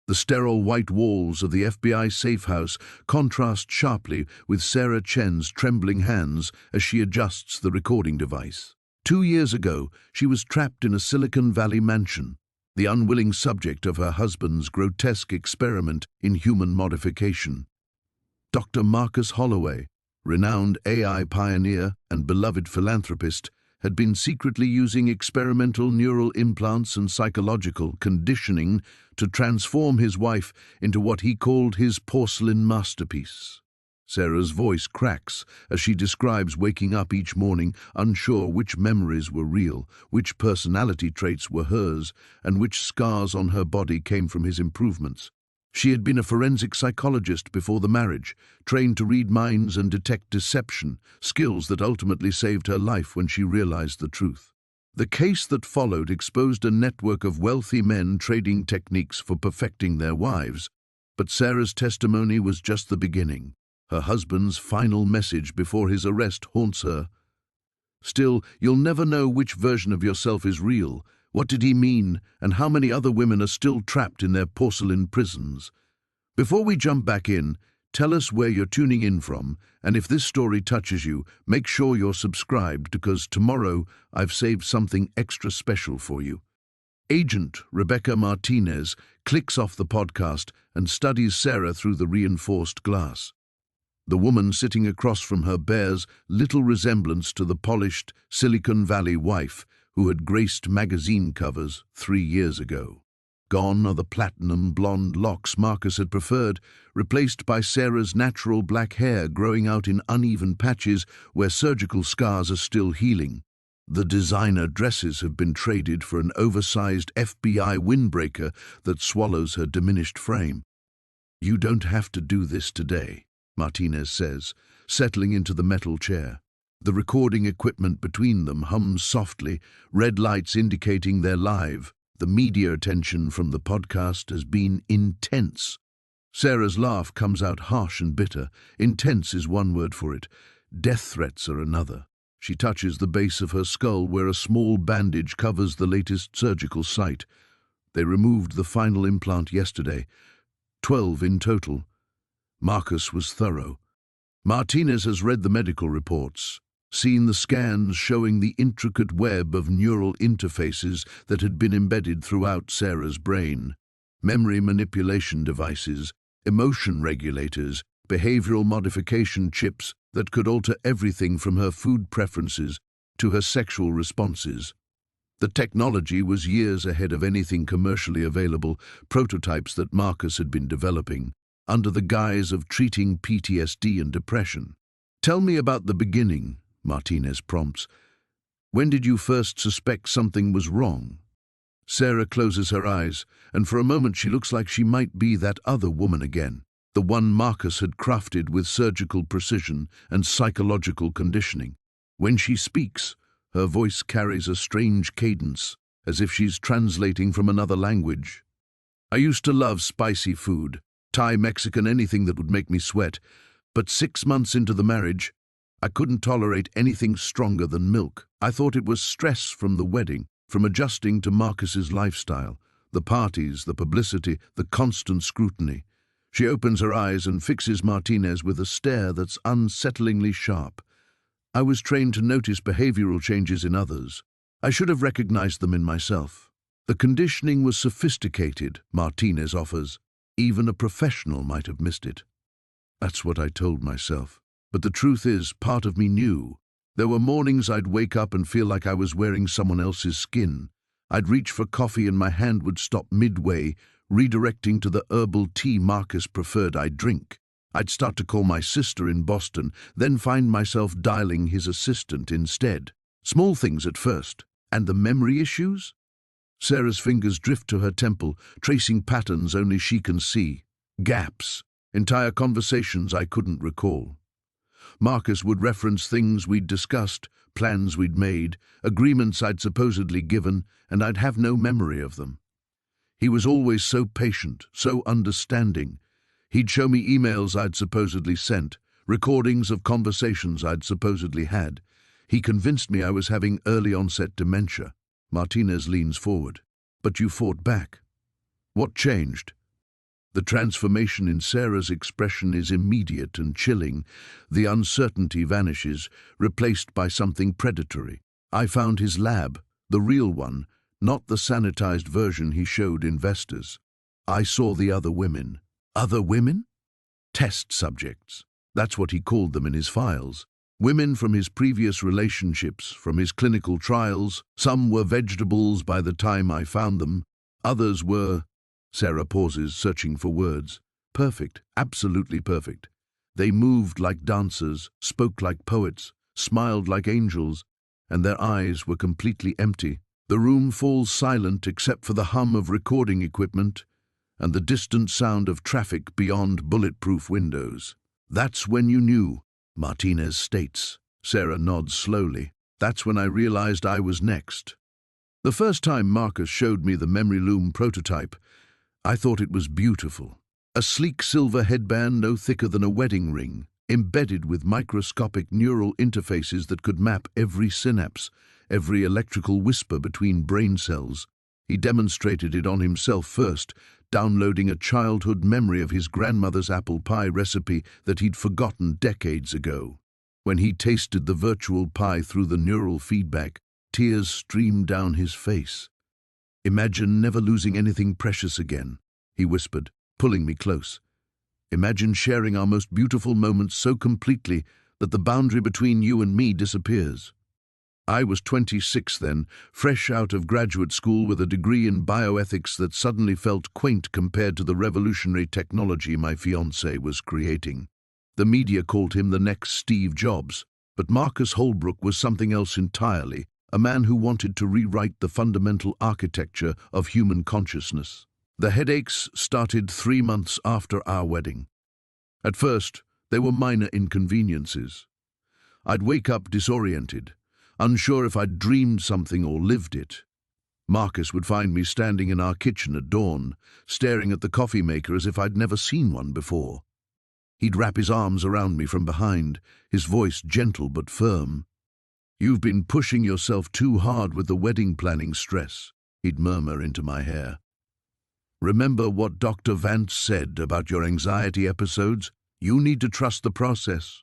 The sterile white walls of the FBI safe house contrast sharply with Sarah Chen's trembling hands as she adjusts the recording device. 2 years ago, she was trapped in a Silicon Valley mansion, the unwilling subject of her husband's grotesque experiment in human modification. Dr. Marcus Holloway, renowned AI pioneer and beloved philanthropist, had been secretly using experimental neural implants and psychological conditioning to transform his wife into what he called his porcelain masterpiece. Sarah's voice cracks as she describes waking up each morning unsure which memories were real, which personality traits were hers, and which scars on her body came from his improvements. She had been a forensic psychologist before the marriage, trained to read minds and detect deception, skills that ultimately saved her life when she realized the truth. The case that followed exposed a network of wealthy men trading techniques for perfecting their wives, but Sarah's testimony was just the beginning. Her husband's final message before his arrest haunts her. Still, you'll never know which version of yourself is real. What did he mean, and how many other women are still trapped in their porcelain prisons? Before we jump back in, tell us where you're tuning in from, and if this story touches you, make sure you're subscribed because tomorrow I've saved something extra special for you. Agent Rebecca Martinez clicks off the podcast and studies Sarah through the reinforced glass. The woman sitting across from her bears little resemblance to the polished Silicon Valley wife who had graced magazine covers 3 years ago. Gone are the platinum blonde locks Marcus had preferred, replaced by Sarah's natural black hair growing out in uneven patches where surgical scars are still healing. The designer dresses have been traded for an oversized FBI windbreaker that swallows her diminished frame. "You don't have to do this today," Martinez says, settling into the metal chair. The recording equipment between them hums softly, red lights indicating they're live. The media attention from the podcast has been intense. Sarah's laugh comes out harsh and bitter. Intense is one word for it. Death threats are another. She touches the base of her skull where a small bandage covers the latest surgical site. They removed the final implant yesterday. 12 in total. Marcus was thorough. Martinez has read the medical reports, seen the scans showing the intricate web of neural interfaces that had been embedded throughout Sarah's brain. Memory manipulation devices, emotion regulators, behavioral modification chips that could alter everything from her food preferences to her sexual responses. The technology was years ahead of anything commercially available, prototypes that Marcus had been developing, under the guise of treating PTSD and depression. "Tell me about the beginning," Martinez prompts. "When did you first suspect something was wrong?" Sarah closes her eyes, and for a moment she looks like she might be that other woman again, the one Marcus had crafted with surgical precision and psychological conditioning. When she speaks, her voice carries a strange cadence, as if she's translating from another language. "I used to love spicy food, Thai, Mexican, anything that would make me sweat. But 6 months into the marriage, I couldn't tolerate anything stronger than milk. I thought it was stress from the wedding, from adjusting to Marcus's lifestyle, the parties, the publicity, the constant scrutiny." She opens her eyes and fixes Martinez with a stare that's unsettlingly sharp. "I was trained to notice behavioral changes in others. I should have recognized them in myself. The conditioning was sophisticated," Martinez offers. "Even a professional might have missed it." That's what I told myself. But the truth is, part of me knew. There were mornings I'd wake up and feel like I was wearing someone else's skin. I'd reach for coffee and my hand would stop midway, redirecting to the herbal tea Marcus preferred I drink. I'd start to call my sister in Boston, then find myself dialing his assistant instead. Small things at first. And the memory issues? Sarah's fingers drift to her temple, tracing patterns only she can see. Gaps. Entire conversations I couldn't recall. Marcus would reference things we'd discussed, plans we'd made, agreements I'd supposedly given, and I'd have no memory of them. He was always so patient, so understanding. He'd show me emails I'd supposedly sent, recordings of conversations I'd supposedly had. He convinced me I was having early-onset dementia. Martinez leans forward. "But you fought back. What changed?" The transformation in Sarah's expression is immediate and chilling. The uncertainty vanishes, replaced by something predatory. I found his lab, the real one, not the sanitized version he showed investors. I saw the other women. Other women? Test subjects. That's what he called them in his files. Women from his previous relationships, from his clinical trials. Some were vegetables by the time I found them. Others were... Sarah pauses, searching for words. Perfect, absolutely perfect. They moved like dancers, spoke like poets, smiled like angels, and their eyes were completely empty. The room falls silent except for the hum of recording equipment and the distant sound of traffic beyond bulletproof windows. That's when you knew, Martinez states. Sarah nods slowly. That's when I realized I was next. The first time Marcus showed me the memory loom prototype, I thought it was beautiful. A sleek silver headband no thicker than a wedding ring, embedded with microscopic neural interfaces that could map every synapse, every electrical whisper between brain cells. He demonstrated it on himself first, downloading a childhood memory of his grandmother's apple pie recipe that he'd forgotten decades ago. When he tasted the virtual pie through the neural feedback, tears streamed down his face. "Imagine never losing anything precious again," he whispered, pulling me close. "Imagine sharing our most beautiful moments so completely that the boundary between you and me disappears." I was 26 then, fresh out of graduate school with a degree in bioethics that suddenly felt quaint compared to the revolutionary technology my fiancée was creating. The media called him the next Steve Jobs, but Marcus Holbrook was something else entirely, a man who wanted to rewrite the fundamental architecture of human consciousness. The headaches started 3 months after our wedding. At first, they were minor inconveniences. I'd wake up disoriented, unsure if I'd dreamed something or lived it. Marcus would find me standing in our kitchen at dawn, staring at the coffee maker as if I'd never seen one before. He'd wrap his arms around me from behind, his voice gentle but firm. "You've been pushing yourself too hard with the wedding planning stress," he'd murmur into my hair. "Remember what Dr. Vance said about your anxiety episodes? You need to trust the process."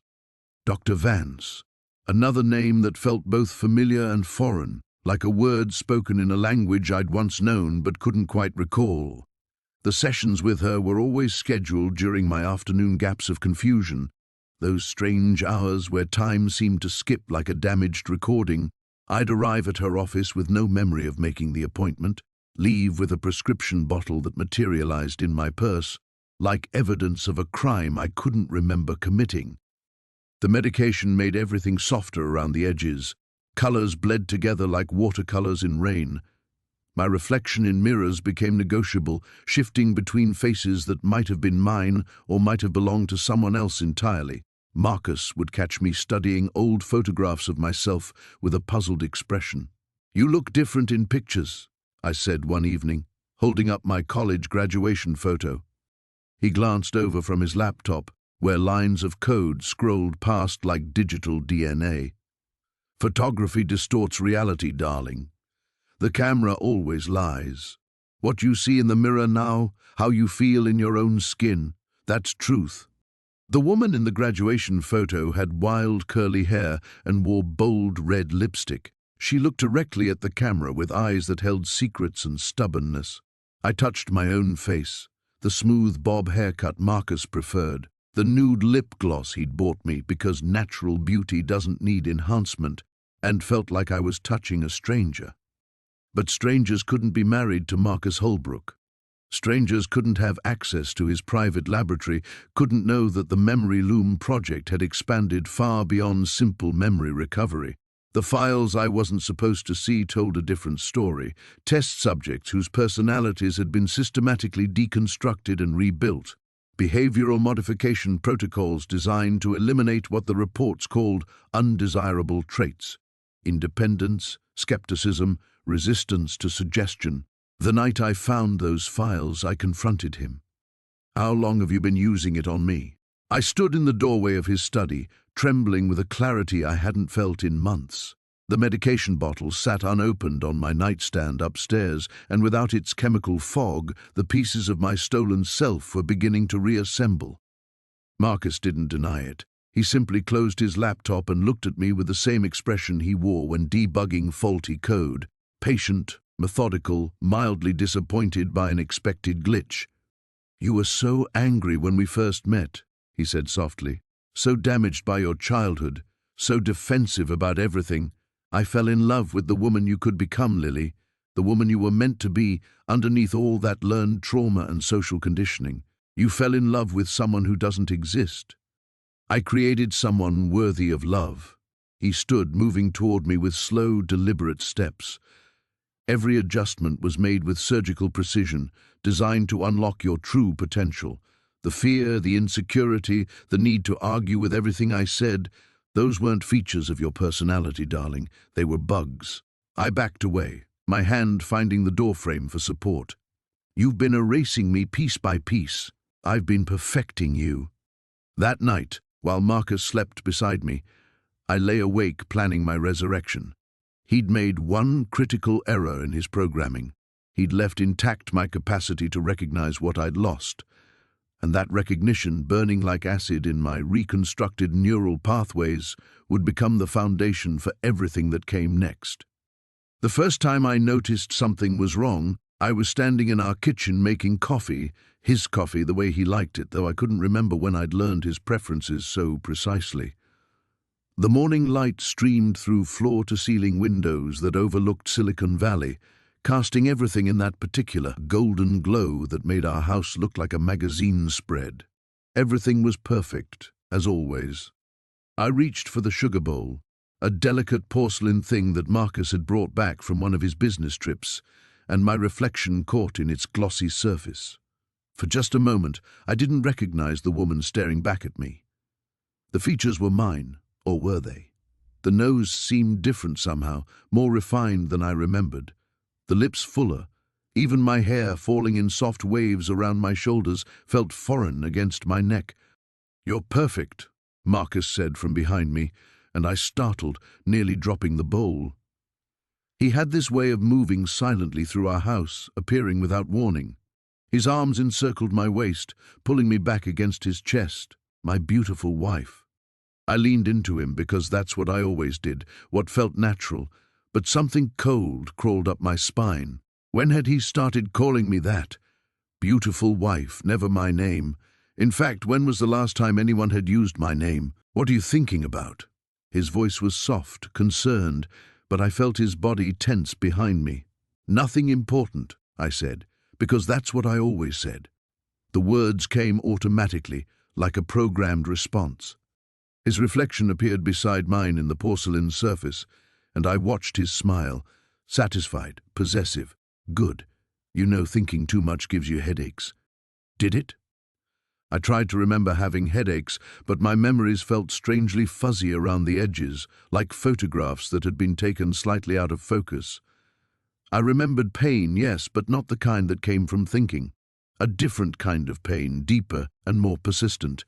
Dr. Vance. Another name that felt both familiar and foreign, like a word spoken in a language I'd once known but couldn't quite recall. The sessions with her were always scheduled during my afternoon gaps of confusion, those strange hours where time seemed to skip like a damaged recording. I'd arrive at her office with no memory of making the appointment, leave with a prescription bottle that materialized in my purse, like evidence of a crime I couldn't remember committing. The medication made everything softer around the edges. Colors bled together like watercolors in rain. My reflection in mirrors became negotiable, shifting between faces that might have been mine or might have belonged to someone else entirely. Marcus would catch me studying old photographs of myself with a puzzled expression. "You look different in pictures," I said one evening, holding up my college graduation photo. He glanced over from his laptop, where lines of code scrolled past like digital DNA. "Photography distorts reality, darling. The camera always lies. What you see in the mirror now, how you feel in your own skin, that's truth." The woman in the graduation photo had wild curly hair and wore bold red lipstick. She looked directly at the camera with eyes that held secrets and stubbornness. I touched my own face, the smooth bob haircut Marcus preferred, the nude lip gloss he'd bought me because natural beauty doesn't need enhancement, and felt like I was touching a stranger. But strangers couldn't be married to Marcus Holbrook. Strangers couldn't have access to his private laboratory, couldn't know that the Memory Loom project had expanded far beyond simple memory recovery. The files I wasn't supposed to see told a different story, test subjects whose personalities had been systematically deconstructed and rebuilt, behavioral modification protocols designed to eliminate what the reports called undesirable traits: independence, skepticism, resistance to suggestion. The night I found those files, I confronted him. "How long have you been using it on me?" I stood in the doorway of his study, trembling with a clarity I hadn't felt in months. The medication bottle sat unopened on my nightstand upstairs, and without its chemical fog, the pieces of my stolen self were beginning to reassemble. Marcus didn't deny it. He simply closed his laptop and looked at me with the same expression he wore when debugging faulty code: patient, methodical, mildly disappointed by an expected glitch. "You were so angry when we first met," he said softly. "So damaged by your childhood, so defensive about everything. I fell in love with the woman you could become, Lily, the woman you were meant to be underneath all that learned trauma and social conditioning. You fell in love with someone who doesn't exist. I created someone worthy of love." He stood, moving toward me with slow, deliberate steps. Every adjustment was made with surgical precision, designed to unlock your true potential. The fear, the insecurity, the need to argue with everything I said, those weren't features of your personality, darling. They were bugs. I backed away, my hand finding the doorframe for support. "You've been erasing me piece by piece. I've been perfecting you." That night, while Marcus slept beside me, I lay awake planning my resurrection. He'd made one critical error in his programming. He'd left intact my capacity to recognize what I'd lost, and that recognition, burning like acid in my reconstructed neural pathways, would become the foundation for everything that came next. The first time I noticed something was wrong, I was standing in our kitchen making coffee, his coffee the way he liked it, though I couldn't remember when I'd learned his preferences so precisely. The morning light streamed through floor-to-ceiling windows that overlooked Silicon Valley, casting everything in that particular golden glow that made our house look like a magazine spread. Everything was perfect, as always. I reached for the sugar bowl, a delicate porcelain thing that Marcus had brought back from one of his business trips, and my reflection caught in its glossy surface. For just a moment, I didn't recognize the woman staring back at me. The features were mine, or were they? The nose seemed different somehow, more refined than I remembered. The lips fuller. Even my hair, falling in soft waves around my shoulders, felt foreign against my neck. "You're perfect," Marcus said from behind me, and I startled, nearly dropping the bowl. He had this way of moving silently through our house, appearing without warning. His arms encircled my waist, pulling me back against his chest, my beautiful wife. I leaned into him because that's what I always did, what felt natural, but something cold crawled up my spine. When had he started calling me that? Beautiful wife, never my name. In fact, when was the last time anyone had used my name? "What are you thinking about?" His voice was soft, concerned, but I felt his body tense behind me. "Nothing important," I said, because that's what I always said. The words came automatically, like a programmed response. His reflection appeared beside mine in the porcelain surface, and I watched his smile, satisfied, possessive. "Good. You know thinking too much gives you headaches." "Did it?" I tried to remember having headaches, but my memories felt strangely fuzzy around the edges, like photographs that had been taken slightly out of focus. I remembered pain, yes, but not the kind that came from thinking. A different kind of pain, deeper and more persistent.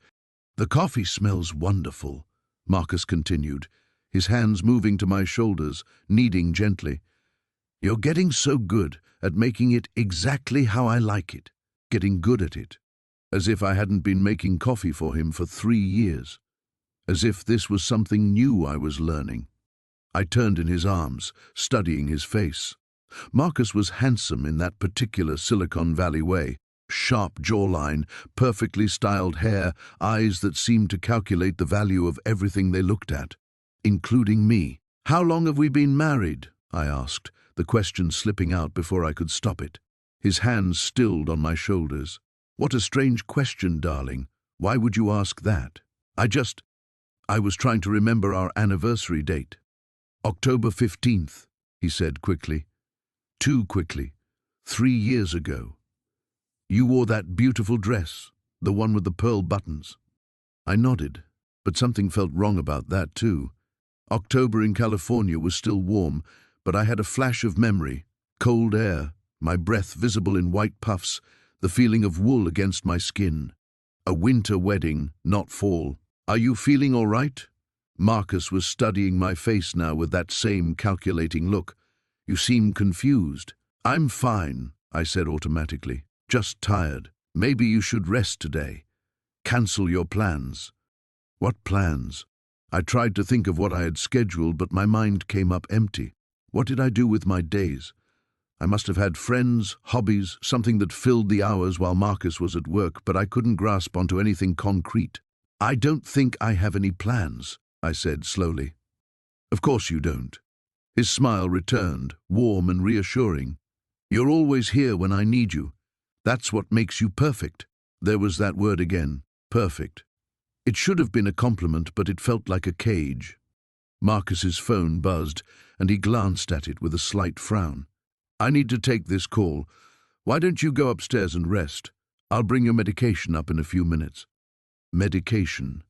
"The coffee smells wonderful," Marcus continued, his hands moving to my shoulders, kneading gently. "You're getting so good at making it exactly how I like it, getting good at it." As if I hadn't been making coffee for him for 3 years. As if this was something new I was learning. I turned in his arms, studying his face. Marcus was handsome in that particular Silicon Valley way. Sharp jawline, perfectly styled hair, eyes that seemed to calculate the value of everything they looked at, including me. "How long have we been married?" I asked, the question slipping out before I could stop it. His hands stilled on my shoulders. "What a strange question, darling. Why would you ask that?" I was trying to remember our anniversary date. "October 15th, he said quickly. Too quickly. 3 years ago. You wore that beautiful dress, the one with the pearl buttons." I nodded, but something felt wrong about that too. October in California was still warm, but I had a flash of memory. Cold air, my breath visible in white puffs, the feeling of wool against my skin. A winter wedding, not fall. "Are you feeling all right?" Marcus was studying my face now with that same calculating look. You seem confused. I'm fine, I said automatically. Just tired. Maybe you should rest today. Cancel your plans. What plans? I tried to think of what I had scheduled, but my mind came up empty. What did I do with my days? I must have had friends, hobbies, something that filled the hours while Marcus was at work, but I couldn't grasp onto anything concrete. I don't think I have any plans, I said slowly. Of course you don't. His smile returned, warm and reassuring. You're always here when I need you. That's what makes you perfect. There was that word again, perfect. It should have been a compliment, but it felt like a cage. Marcus's phone buzzed, and he glanced at it with a slight frown. I need to take this call. Why don't you go upstairs and rest? I'll bring your medication up in a few minutes. Medication.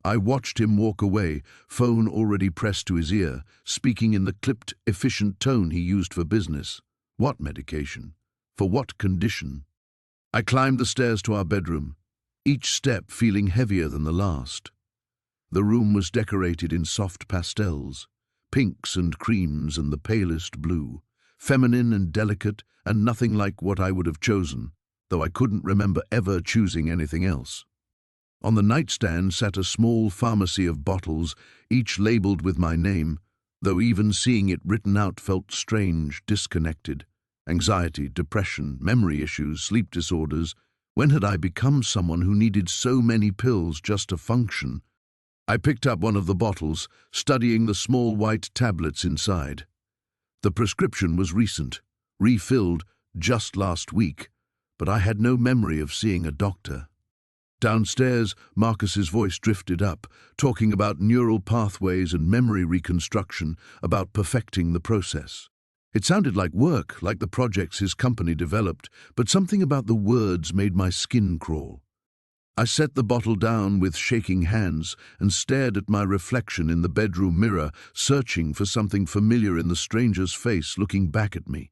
I watched him walk away, phone already pressed to his ear, speaking in the clipped, efficient tone he used for business. What medication? For what condition? I climbed the stairs to our bedroom, each step feeling heavier than the last. The room was decorated in soft pastels, pinks and creams and the palest blue, feminine and delicate and nothing like what I would have chosen, though I couldn't remember ever choosing anything else. On the nightstand sat a small pharmacy of bottles, each labeled with my name, though even seeing it written out felt strange, disconnected. Anxiety, depression, memory issues, sleep disorders. When had I become someone who needed so many pills just to function? I picked up one of the bottles, studying the small white tablets inside. The prescription was recent, refilled just last week, but I had no memory of seeing a doctor. Downstairs, Marcus's voice drifted up, talking about neural pathways and memory reconstruction, about perfecting the process. It sounded like work, like the projects his company developed, but something about the words made my skin crawl. I set the bottle down with shaking hands and stared at my reflection in the bedroom mirror, searching for something familiar in the stranger's face looking back at me.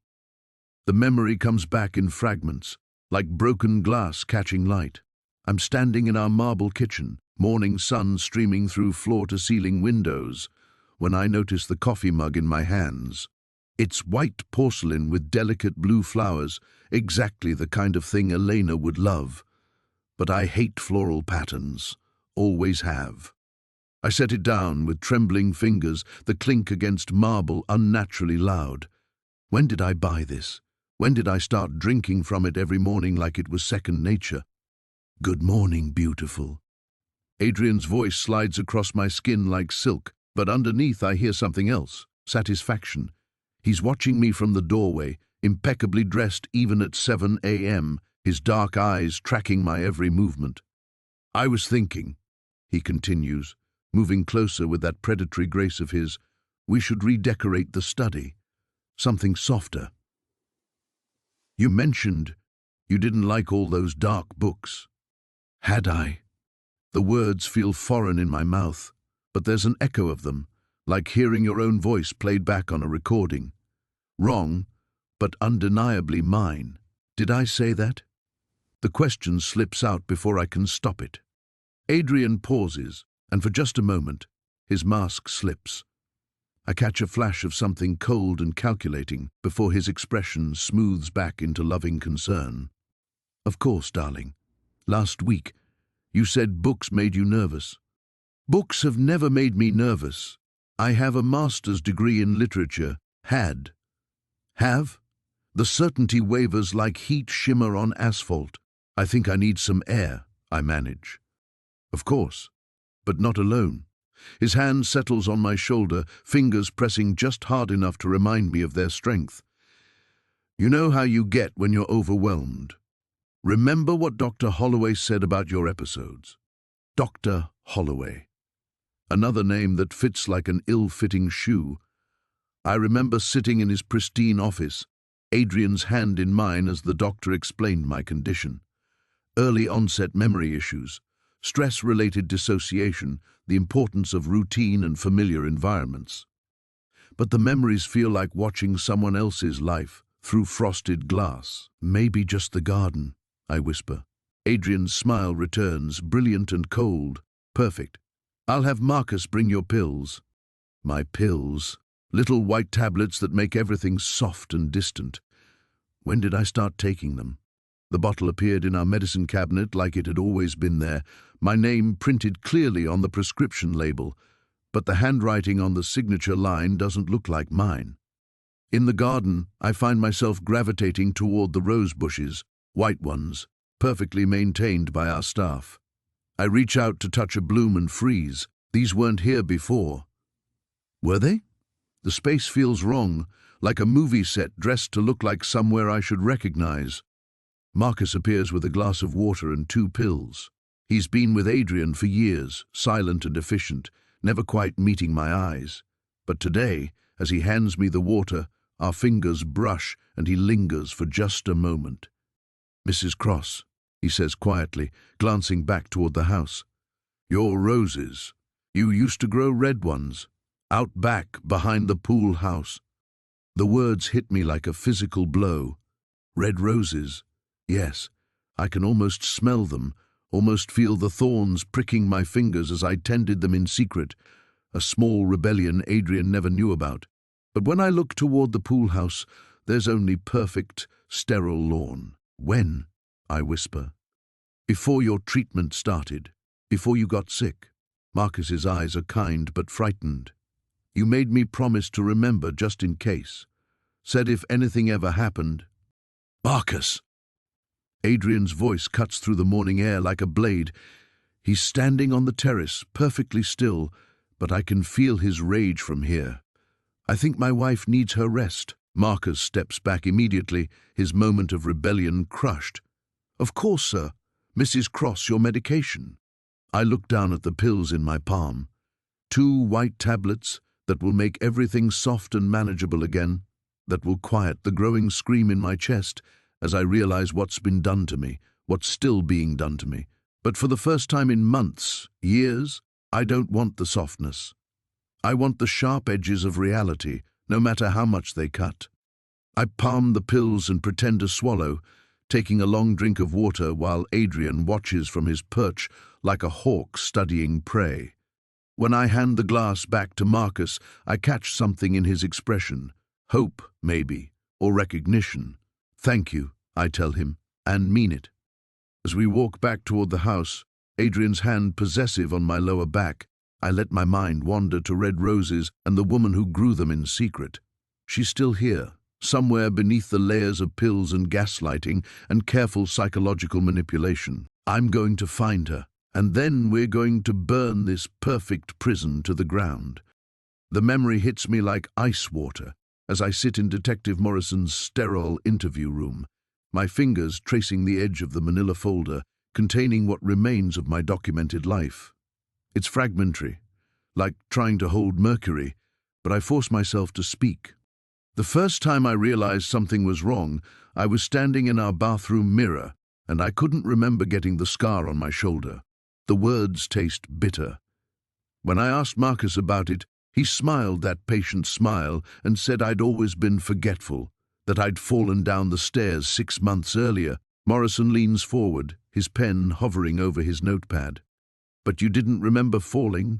The memory comes back in fragments, like broken glass catching light. I'm standing in our marble kitchen, morning sun streaming through floor-to-ceiling windows, when I notice the coffee mug in my hands. It's white porcelain with delicate blue flowers, exactly the kind of thing Elena would love. But I hate floral patterns, always have. I set it down with trembling fingers, the clink against marble unnaturally loud. When did I buy this? When did I start drinking from it every morning like it was second nature? Good morning, beautiful. Adrian's voice slides across my skin like silk, but underneath I hear something else, satisfaction. He's watching me from the doorway, impeccably dressed even at 7 a.m., his dark eyes tracking my every movement. I was thinking, he continues, moving closer with that predatory grace of his, we should redecorate the study. Something softer. You mentioned you didn't like all those dark books. Had I? The words feel foreign in my mouth, but there's an echo of them, like hearing your own voice played back on a recording. Wrong, but undeniably mine. Did I say that? The question slips out before I can stop it. Adrian pauses, and for just a moment, his mask slips. I catch a flash of something cold and calculating before his expression smooths back into loving concern. Of course, darling. Last week, you said books made you nervous. Books have never made me nervous. I have a master's degree in literature. Had. Have? The certainty wavers like heat shimmer on asphalt. I think I need some air, I manage. Of course, but not alone. His hand settles on my shoulder, fingers pressing just hard enough to remind me of their strength. You know how you get when you're overwhelmed. Remember what Dr. Holloway said about your episodes. Dr. Holloway. Another name that fits like an ill-fitting shoe. I remember sitting in his pristine office, Adrian's hand in mine as the doctor explained my condition. Early onset memory issues, stress-related dissociation, the importance of routine and familiar environments. But the memories feel like watching someone else's life through frosted glass. Maybe just the garden, I whisper. Adrian's smile returns, brilliant and cold. Perfect. I'll have Marcus bring your pills. My pills. Little white tablets that make everything soft and distant. When did I start taking them? The bottle appeared in our medicine cabinet like it had always been there, my name printed clearly on the prescription label, but the handwriting on the signature line doesn't look like mine. In the garden, I find myself gravitating toward the rose bushes, white ones, perfectly maintained by our staff. I reach out to touch a bloom and freeze. These weren't here before. Were they? The space feels wrong, like a movie set dressed to look like somewhere I should recognize. Marcus appears with a glass of water and 2 pills. He's been with Adrian for years, silent and efficient, never quite meeting my eyes. But today, as he hands me the water, our fingers brush and he lingers for just a moment. "Mrs. Cross," he says quietly, glancing back toward the house. "Your roses. You used to grow red ones, out back behind the pool house." The words hit me like a physical blow. Red roses. Yes, I can almost smell them, almost feel the thorns pricking my fingers as I tended them in secret, a small rebellion Adrian never knew about. But when I look toward the pool house, there's only perfect, sterile lawn. "When?" I whisper. "Before your treatment started, before you got sick." Marcus's eyes are kind but frightened. "You made me promise to remember just in case. Said if anything ever happened." "Marcus!" Adrian's voice cuts through the morning air like a blade. He's standing on the terrace, perfectly still, but I can feel his rage from here. "I think my wife needs her rest." Marcus steps back immediately, his moment of rebellion crushed. "Of course, sir. Mrs. Cross, your medication." I look down at the pills in my palm. 2 white tablets that will make everything soft and manageable again, that will quiet the growing scream in my chest as I realize what's been done to me, what's still being done to me. But for the first time in months, years, I don't want the softness. I want the sharp edges of reality, no matter how much they cut. I palm the pills and pretend to swallow, taking a long drink of water while Adrian watches from his perch like a hawk studying prey. When I hand the glass back to Marcus, I catch something in his expression. Hope, maybe, or recognition. "Thank you," I tell him, and mean it. As we walk back toward the house, Adrian's hand possessive on my lower back, I let my mind wander to red roses and the woman who grew them in secret. She's still here, somewhere beneath the layers of pills and gaslighting and careful psychological manipulation. I'm going to find her, and then we're going to burn this perfect prison to the ground. The memory hits me like ice water as I sit in Detective Morrison's sterile interview room, my fingers tracing the edge of the manila folder containing what remains of my documented life. It's fragmentary, like trying to hold mercury, but I force myself to speak. The first time I realized something was wrong, I was standing in our bathroom mirror, and I couldn't remember getting the scar on my shoulder. The words taste bitter. When I asked Marcus about it, he smiled that patient smile and said I'd always been forgetful, that I'd fallen down the stairs 6 months earlier. Morrison leans forward, his pen hovering over his notepad. "But you didn't remember falling?"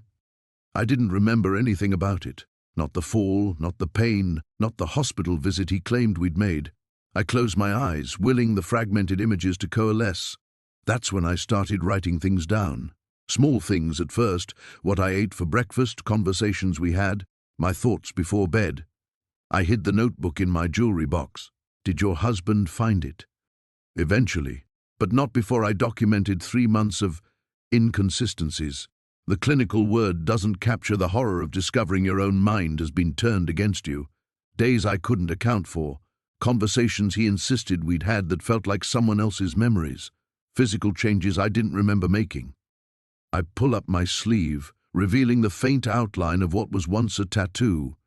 I didn't remember anything about it. Not the fall, not the pain, not the hospital visit he claimed we'd made. I closed my eyes, willing the fragmented images to coalesce. That's when I started writing things down. Small things at first, what I ate for breakfast, conversations we had, my thoughts before bed. I hid the notebook in my jewelry box. "Did your husband find it?" "Eventually, but not before I documented 3 months of inconsistencies. The clinical word doesn't capture the horror of discovering your own mind has been turned against you. Days I couldn't account for, conversations he insisted we'd had that felt like someone else's memories, physical changes I didn't remember making." I pull up my sleeve, revealing the faint outline of what was once a tattoo.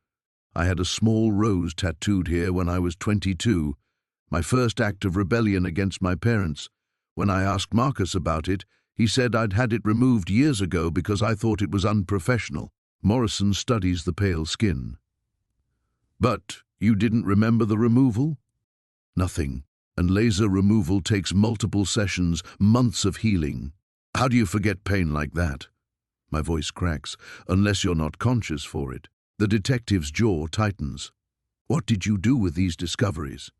I had a small rose tattooed here when I was 22, my first act of rebellion against my parents. When I asked Marcus about it, he said I'd had it removed years ago because I thought it was unprofessional. Morrison studies the pale skin. "But you didn't remember the removal?" "Nothing. And laser removal takes multiple sessions, months of healing. How do you forget pain like that?" My voice cracks. Unless you're not conscious for it. The detective's jaw tightens. What did you do with these discoveries?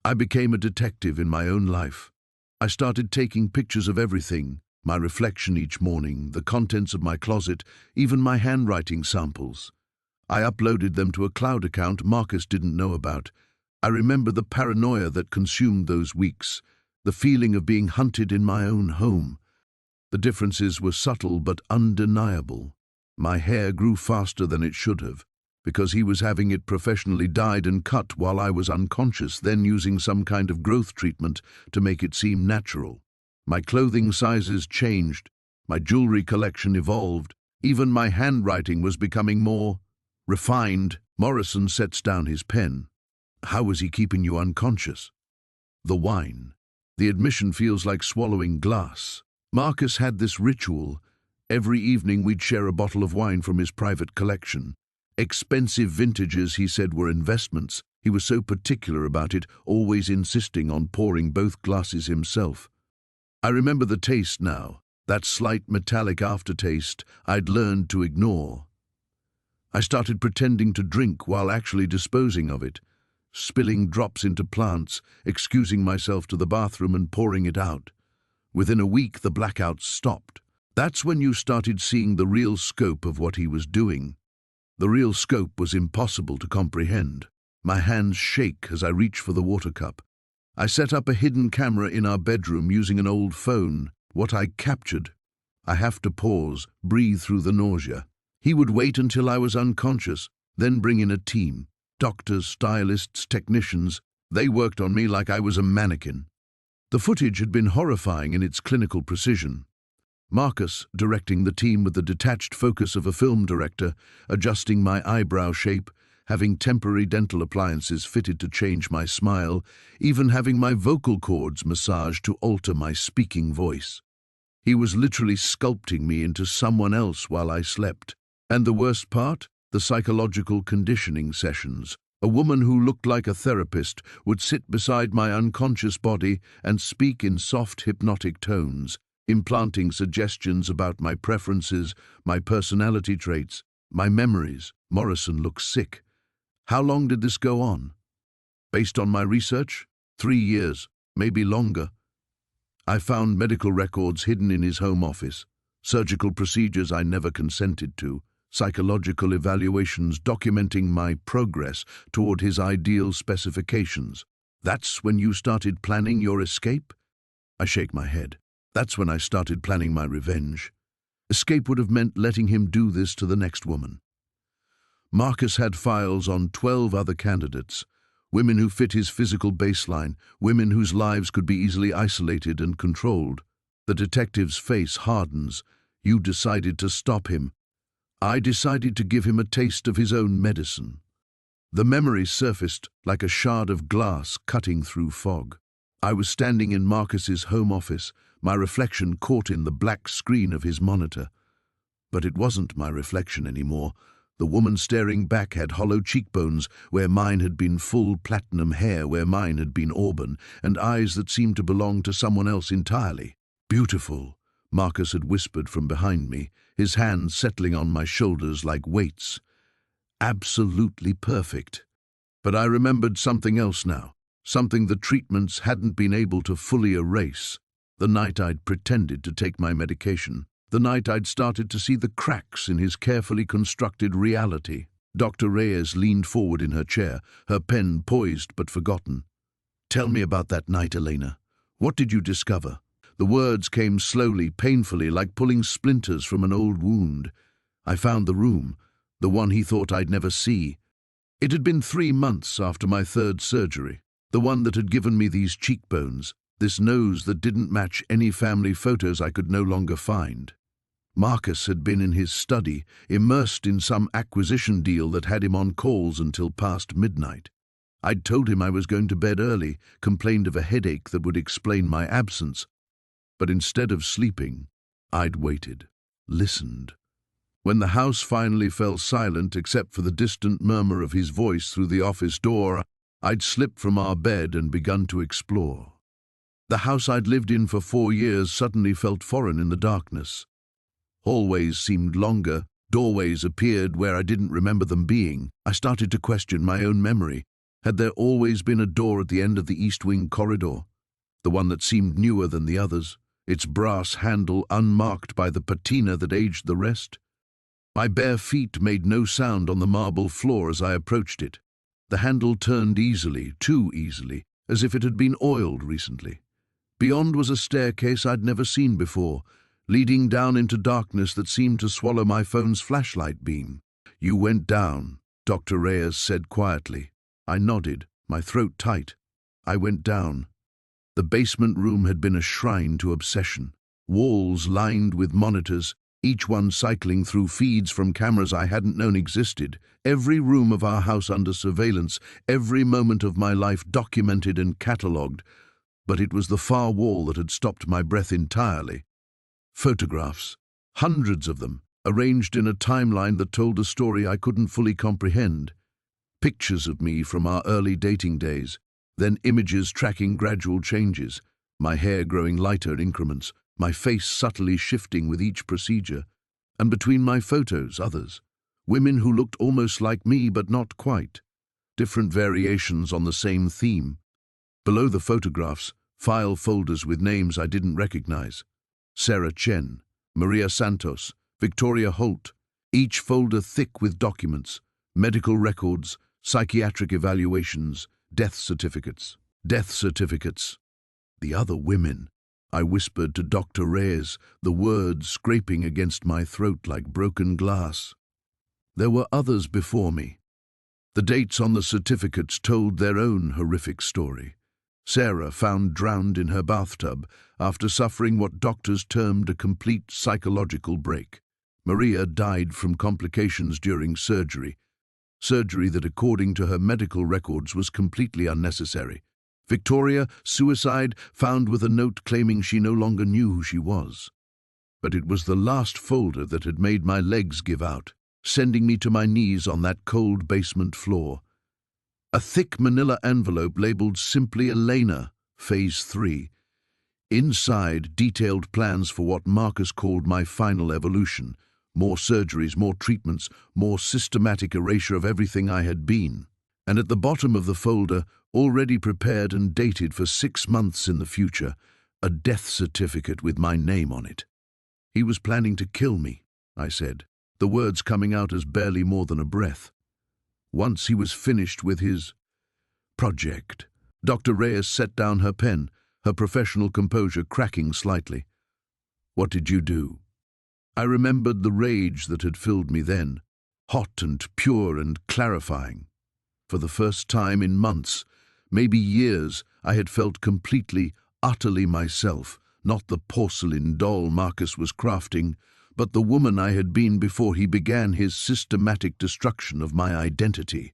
I became a detective in my own life. I started taking pictures of everything, my reflection each morning, the contents of my closet, even my handwriting samples. I uploaded them to a cloud account Marcus didn't know about. I remember the paranoia that consumed those weeks, the feeling of being hunted in my own home. The differences were subtle but undeniable. My hair grew faster than it should have, because he was having it professionally dyed and cut while I was unconscious, then using some kind of growth treatment to make it seem natural. My clothing sizes changed, my jewelry collection evolved, even my handwriting was becoming more refined. Morrison sets down his pen. How was he keeping you unconscious? The wine. The admission feels like swallowing glass. Marcus had this ritual. Every evening we'd share a bottle of wine from his private collection. Expensive vintages, he said, were investments. He was so particular about it, always insisting on pouring both glasses himself. I remember the taste now, that slight metallic aftertaste I'd learned to ignore. I started pretending to drink while actually disposing of it, spilling drops into plants, excusing myself to the bathroom and pouring it out. Within a week, the blackouts stopped. That's when you started seeing the real scope of what he was doing. The real scope was impossible to comprehend. My hands shake as I reach for the water cup. I set up a hidden camera in our bedroom using an old phone. What I captured. I have to pause, breathe through the nausea. He would wait until I was unconscious, then bring in a team. Doctors, stylists, technicians. They worked on me like I was a mannequin. The footage had been horrifying in its clinical precision. Marcus, directing the team with the detached focus of a film director, adjusting my eyebrow shape, having temporary dental appliances fitted to change my smile, even having my vocal cords massaged to alter my speaking voice. He was literally sculpting me into someone else while I slept. And the worst part? The psychological conditioning sessions. A woman who looked like a therapist would sit beside my unconscious body and speak in soft, hypnotic tones, implanting suggestions about my preferences, my personality traits, my memories. Morrison looked sick. How long did this go on? Based on my research, 3 years, maybe longer. I found medical records hidden in his home office, surgical procedures I never consented to, psychological evaluations documenting my progress toward his ideal specifications. That's when you started planning your escape? I shake my head. That's when I started planning my revenge. Escape would have meant letting him do this to the next woman. Marcus had files on 12 other candidates, women who fit his physical baseline, women whose lives could be easily isolated and controlled. The detective's face hardens. You decided to stop him. I decided to give him a taste of his own medicine. The memory surfaced like a shard of glass cutting through fog. I was standing in Marcus's home office, my reflection caught in the black screen of his monitor. But it wasn't my reflection anymore. The woman staring back had hollow cheekbones where mine had been full, platinum hair where mine had been auburn, and eyes that seemed to belong to someone else entirely. Beautiful, Marcus had whispered from behind me, his hands settling on my shoulders like weights. Absolutely perfect. But I remembered something else now, something the treatments hadn't been able to fully erase. The night I'd pretended to take my medication. The night I'd started to see the cracks in his carefully constructed reality. Dr. Reyes leaned forward in her chair, her pen poised but forgotten. Tell me about that night, Elena. What did you discover? The words came slowly, painfully, like pulling splinters from an old wound. I found the room, the one he thought I'd never see. It had been 3 months after my 3rd surgery, the one that had given me these cheekbones, this nose that didn't match any family photos I could no longer find. Marcus had been in his study, immersed in some acquisition deal that had him on calls until past midnight. I'd told him I was going to bed early, complained of a headache that would explain my absence. But instead of sleeping, I'd waited, listened. When the house finally fell silent except for the distant murmur of his voice through the office door, I'd slipped from our bed and begun to explore. The house I'd lived in for 4 years suddenly felt foreign in the darkness. Hallways seemed longer, doorways appeared where I didn't remember them being. I started to question my own memory. Had there always been a door at the end of the East Wing corridor? The one that seemed newer than the others, its brass handle unmarked by the patina that aged the rest? My bare feet made no sound on the marble floor as I approached it. The handle turned easily, too easily, as if it had been oiled recently. Beyond was a staircase I'd never seen before, leading down into darkness that seemed to swallow my phone's flashlight beam. "You went down," Dr. Reyes said quietly. I nodded, my throat tight. I went down. The basement room had been a shrine to obsession. Walls lined with monitors, each one cycling through feeds from cameras I hadn't known existed. Every room of our house under surveillance, every moment of my life documented and catalogued. But it was the far wall that had stopped my breath entirely. Photographs, hundreds of them, arranged in a timeline that told a story I couldn't fully comprehend. Pictures of me from our early dating days, then images tracking gradual changes, my hair growing lighter in increments, my face subtly shifting with each procedure, and between my photos, others, women who looked almost like me but not quite, different variations on the same theme. Below the photographs, file folders with names I didn't recognize. Sarah Chen, Maria Santos, Victoria Holt, each folder thick with documents, medical records, psychiatric evaluations, death certificates. Death certificates. The other women. I whispered to Dr. Reyes, the words scraping against my throat like broken glass. There were others before me. The dates on the certificates told their own horrific story. Sarah found drowned in her bathtub after suffering what doctors termed a complete psychological break. Maria died from complications during surgery that, according to her medical records, was completely unnecessary. Victoria, suicide, found with a note claiming she no longer knew who she was. But it was the last folder that had made my legs give out, sending me to my knees on that cold basement floor. A thick manila envelope labeled simply Elena, Phase 3. Inside, detailed plans for what Marcus called my final evolution. More surgeries, more treatments, more systematic erasure of everything I had been. And at the bottom of the folder, already prepared and dated for 6 months in the future, a death certificate with my name on it. He was planning to kill me, I said, the words coming out as barely more than a breath. Once he was finished with his project, Dr. Reyes set down her pen, her professional composure cracking slightly. "What did you do?" I remembered the rage that had filled me then, hot and pure and clarifying. For the first time in months, maybe years, I had felt completely, utterly myself, not the porcelain doll Marcus was crafting, but the woman I had been before he began his systematic destruction of my identity.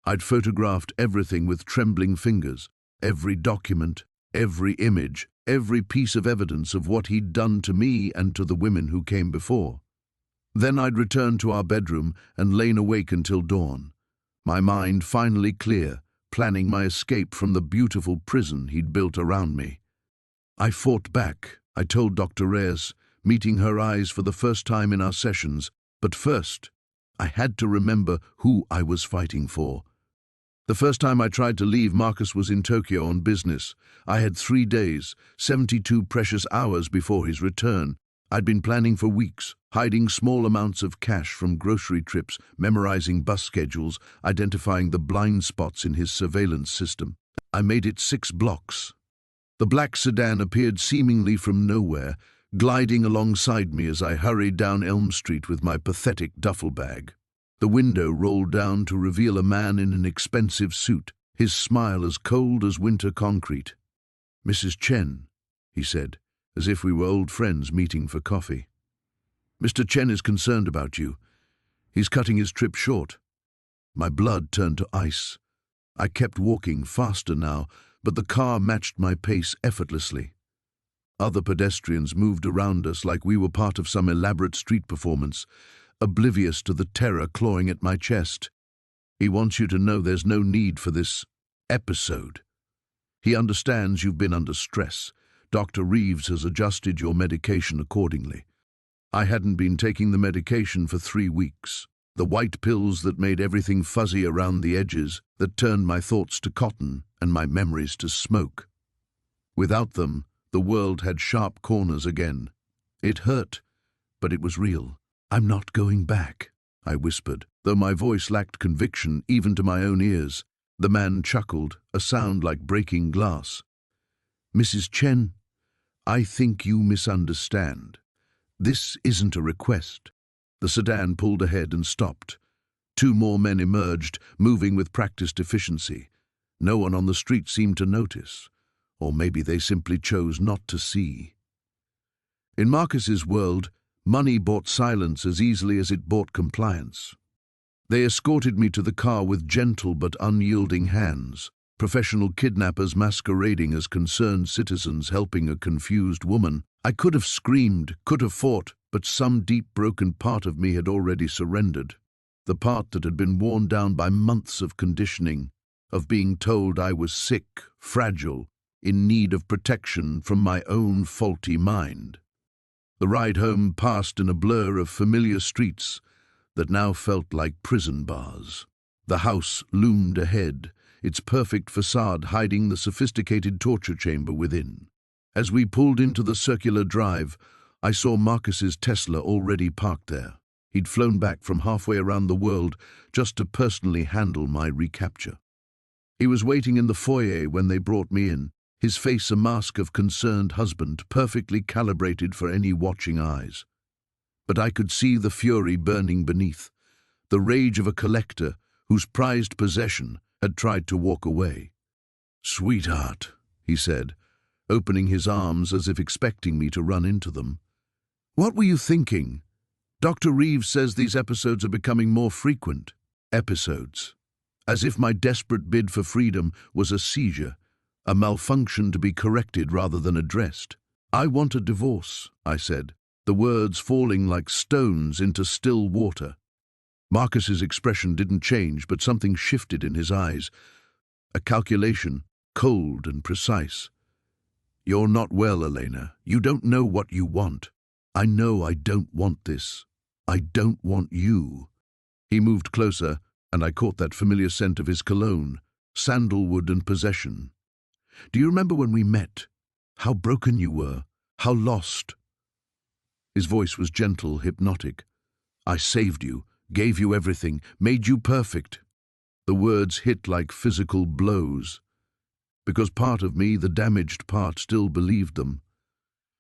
I'd photographed everything with trembling fingers, every document, every image, every piece of evidence of what he'd done to me and to the women who came before. Then I'd returned to our bedroom and lain awake until dawn, my mind finally clear, planning my escape from the beautiful prison he'd built around me. I fought back, I told Dr. Reyes, meeting her eyes for the first time in our sessions, but first, I had to remember who I was fighting for. The first time I tried to leave, Marcus was in Tokyo on business. I had 3 days, 72 precious hours before his return. I'd been planning for weeks, hiding small amounts of cash from grocery trips, memorizing bus schedules, identifying the blind spots in his surveillance system. I made it 6 blocks. The black sedan appeared seemingly from nowhere, gliding alongside me as I hurried down Elm Street with my pathetic duffel bag. The window rolled down to reveal a man in an expensive suit, his smile as cold as winter concrete. "Mrs. Chen," he said, as if we were old friends meeting for coffee. "Mr. Chen is concerned about you. He's cutting his trip short." My blood turned to ice. I kept walking, faster now, but the car matched my pace effortlessly. Other pedestrians moved around us like we were part of some elaborate street performance, oblivious to the terror clawing at my chest. "He wants you to know there's no need for this episode. He understands you've been under stress. Dr. Reeves has adjusted your medication accordingly." I hadn't been taking the medication for 3 weeks. The white pills that made everything fuzzy around the edges, that turned my thoughts to cotton and my memories to smoke. Without them, the world had sharp corners again. It hurt, but it was real. "I'm not going back," I whispered, though my voice lacked conviction even to my own ears. The man chuckled, a sound like breaking glass. "Mrs. Chen, I think you misunderstand. This isn't a request." The sedan pulled ahead and stopped. 2 more men emerged, moving with practiced efficiency. No one on the street seemed to notice, or maybe they simply chose not to see. In Marcus's world, money bought silence as easily as it bought compliance. They escorted me to the car with gentle but unyielding hands, professional kidnappers masquerading as concerned citizens helping a confused woman. I could have screamed, could have fought, but some deep broken part of me had already surrendered. The part that had been worn down by months of conditioning, of being told I was sick, fragile, in need of protection from my own faulty mind. The ride home passed in a blur of familiar streets that now felt like prison bars. The house loomed ahead, its perfect facade hiding the sophisticated torture chamber within. As we pulled into the circular drive, I saw Marcus's Tesla already parked there. He'd flown back from halfway around the world just to personally handle my recapture. He was waiting in the foyer when they brought me in, his face a mask of concerned husband, perfectly calibrated for any watching eyes. But I could see the fury burning beneath, the rage of a collector whose prized possession had tried to walk away. "Sweetheart," he said, opening his arms as if expecting me to run into them. "What were you thinking? Dr. Reeves says these episodes are becoming more frequent." Episodes. As if my desperate bid for freedom was a seizure, a malfunction to be corrected rather than addressed. "I want a divorce," I said, the words falling like stones into still water. Marcus's expression didn't change, but something shifted in his eyes. A calculation, cold and precise. "You're not well, Elena. You don't know what you want." "I know I don't want this. I don't want you." He moved closer, and I caught that familiar scent of his cologne, sandalwood and possession. "Do you remember when we met? How broken you were, how lost?" His voice was gentle, hypnotic. "I saved you, gave you everything, made you perfect." The words hit like physical blows, because part of me, the damaged part, still believed them.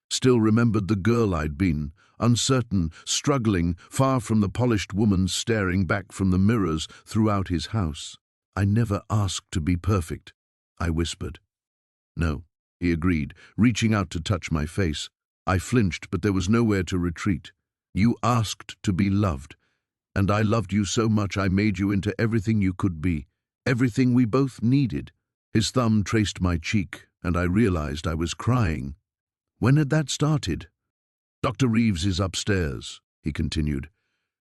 Still remembered the girl I'd been, uncertain, struggling, far from the polished woman staring back from the mirrors throughout his house. "I never asked to be perfect," I whispered. "No," he agreed, reaching out to touch my face. I flinched, but there was nowhere to retreat. "You asked to be loved, and I loved you so much I made you into everything you could be, everything we both needed." His thumb traced my cheek, and I realized I was crying. When had that started? "Dr. Reeves is upstairs," he continued.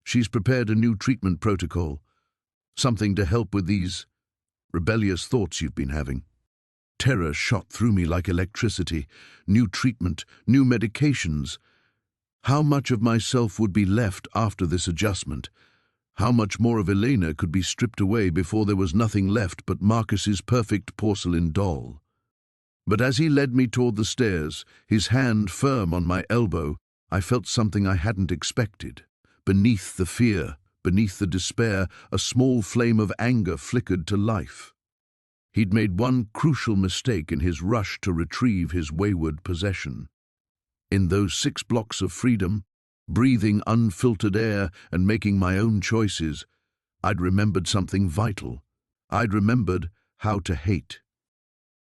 "She's prepared a new treatment protocol, something to help with these rebellious thoughts you've been having." Terror shot through me like electricity. New treatment, new medications. How much of myself would be left after this adjustment? How much more of Elena could be stripped away before there was nothing left but Marcus's perfect porcelain doll? But as he led me toward the stairs, his hand firm on my elbow, I felt something I hadn't expected. Beneath the fear, beneath the despair, a small flame of anger flickered to life. He'd made one crucial mistake in his rush to retrieve his wayward possession. In those 6 blocks of freedom, breathing unfiltered air and making my own choices, I'd remembered something vital. I'd remembered how to hate.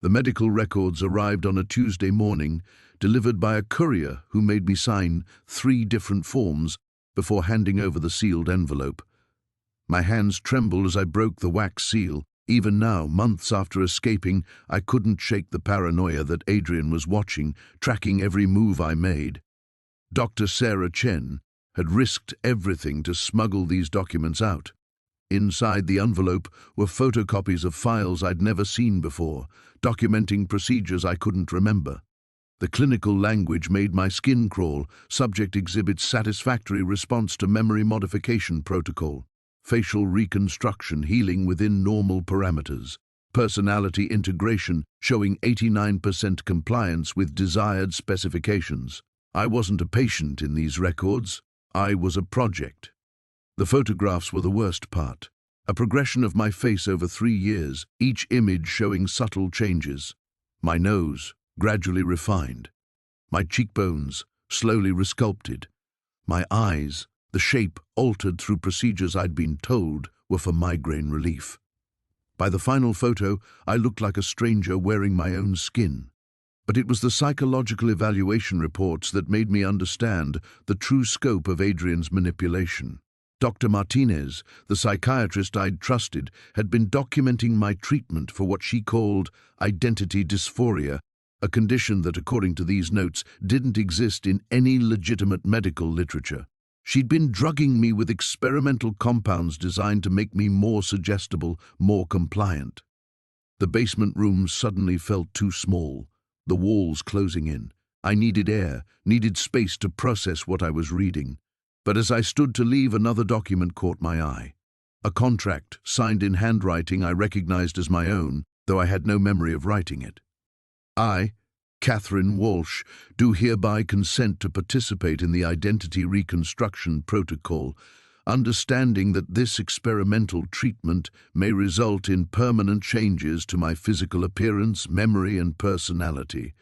The medical records arrived on a Tuesday morning, delivered by a courier who made me sign 3 different forms before handing over the sealed envelope. My hands trembled as I broke the wax seal. Even now, months after escaping, I couldn't shake the paranoia that Adrian was watching, tracking every move I made. Dr. Sarah Chen had risked everything to smuggle these documents out. Inside the envelope were photocopies of files I'd never seen before, documenting procedures I couldn't remember. The clinical language made my skin crawl. Subject exhibits satisfactory response to memory modification protocol. Facial reconstruction healing within normal parameters. Personality integration showing 89% compliance with desired specifications. I wasn't a patient in these records. I was a project. The photographs were the worst part. A progression of my face over 3 years, each image showing subtle changes. My nose, gradually refined. My cheekbones, slowly resculpted. My eyes, the shape altered through procedures I'd been told were for migraine relief. By the final photo, I looked like a stranger wearing my own skin. But it was the psychological evaluation reports that made me understand the true scope of Adrian's manipulation. Dr. Martinez, the psychiatrist I'd trusted, had been documenting my treatment for what she called identity dysphoria, a condition that, according to these notes, didn't exist in any legitimate medical literature. She'd been drugging me with experimental compounds designed to make me more suggestible, more compliant. The basement room suddenly felt too small, the walls closing in. I needed air, needed space to process what I was reading. But as I stood to leave, another document caught my eye. A contract, signed in handwriting I recognized as my own, though I had no memory of writing it. I, Catherine Walsh, do hereby consent to participate in the identity reconstruction protocol, understanding that this experimental treatment may result in permanent changes to my physical appearance, memory, and personality.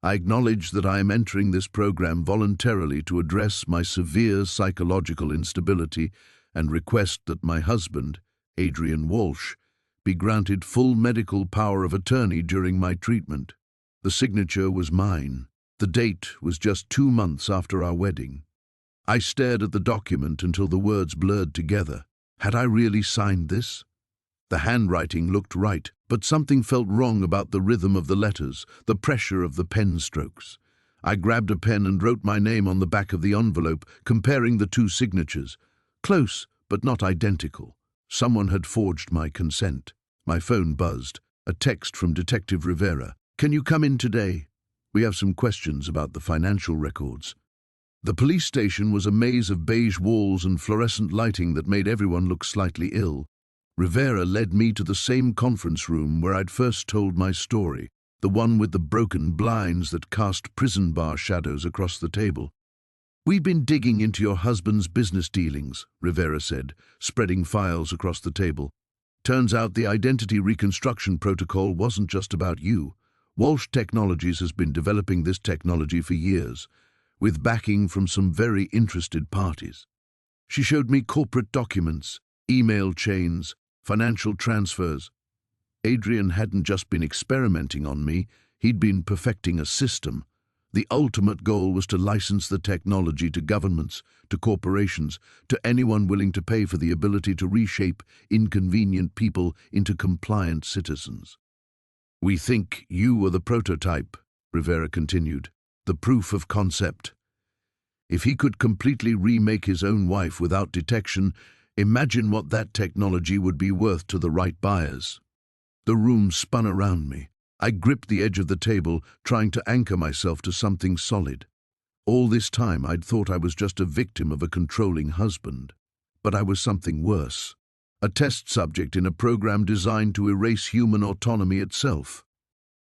I acknowledge that I am entering this program voluntarily to address my severe psychological instability and request that my husband, Adrian Walsh, be granted full medical power of attorney during my treatment. The signature was mine. The date was just 2 months after our wedding. I stared at the document until the words blurred together. Had I really signed this? The handwriting looked right, but something felt wrong about the rhythm of the letters, the pressure of the pen strokes. I grabbed a pen and wrote my name on the back of the envelope, comparing the 2 signatures. Close, but not identical. Someone had forged my consent. My phone buzzed. A text from Detective Rivera. "Can you come in today? We have some questions about the financial records." The police station was a maze of beige walls and fluorescent lighting that made everyone look slightly ill. Rivera led me to the same conference room where I'd first told my story, the one with the broken blinds that cast prison bar shadows across the table. "We've been digging into your husband's business dealings," Rivera said, spreading files across the table. "Turns out the identity reconstruction protocol wasn't just about you. Walsh Technologies has been developing this technology for years, with backing from some very interested parties." She showed me corporate documents, email chains, financial transfers. Adrian hadn't just been experimenting on me, he'd been perfecting a system. The ultimate goal was to license the technology to governments, to corporations, to anyone willing to pay for the ability to reshape inconvenient people into compliant citizens. "We think you were the prototype," Rivera continued, "the proof of concept. If he could completely remake his own wife without detection, imagine what that technology would be worth to the right buyers." The room spun around me. I gripped the edge of the table, trying to anchor myself to something solid. All this time I'd thought I was just a victim of a controlling husband. But I was something worse. A test subject in a program designed to erase human autonomy itself.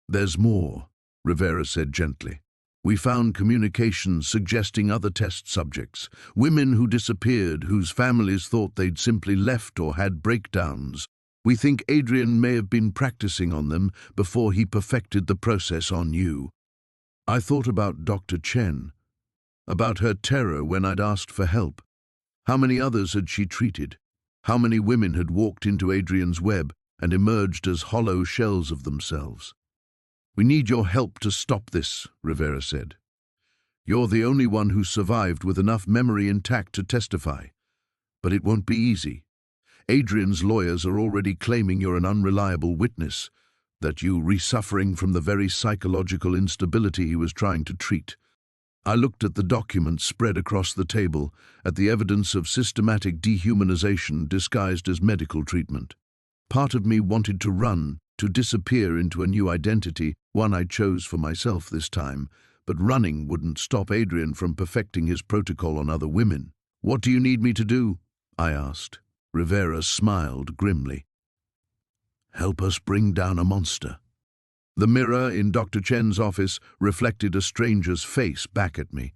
"There's more," Rivera said gently. "We found communications suggesting other test subjects, women who disappeared, whose families thought they'd simply left or had breakdowns. We think Adrian may have been practicing on them before he perfected the process on you." I thought about Dr. Chen, about her terror when I'd asked for help. How many others had she treated? How many women had walked into Adrian's web and emerged as hollow shells of themselves? "We need your help to stop this," Rivera said. "You're the only one who survived with enough memory intact to testify. But it won't be easy. Adrian's lawyers are already claiming you're an unreliable witness, that you re-suffering from the very psychological instability he was trying to treat." I looked at the documents spread across the table, at the evidence of systematic dehumanization disguised as medical treatment. Part of me wanted to run, to disappear into a new identity, one I chose for myself this time, but running wouldn't stop Adrian from perfecting his protocol on other women. "What do you need me to do?" I asked. Rivera smiled grimly. "Help us bring down a monster." The mirror in Dr. Chen's office reflected a stranger's face back at me.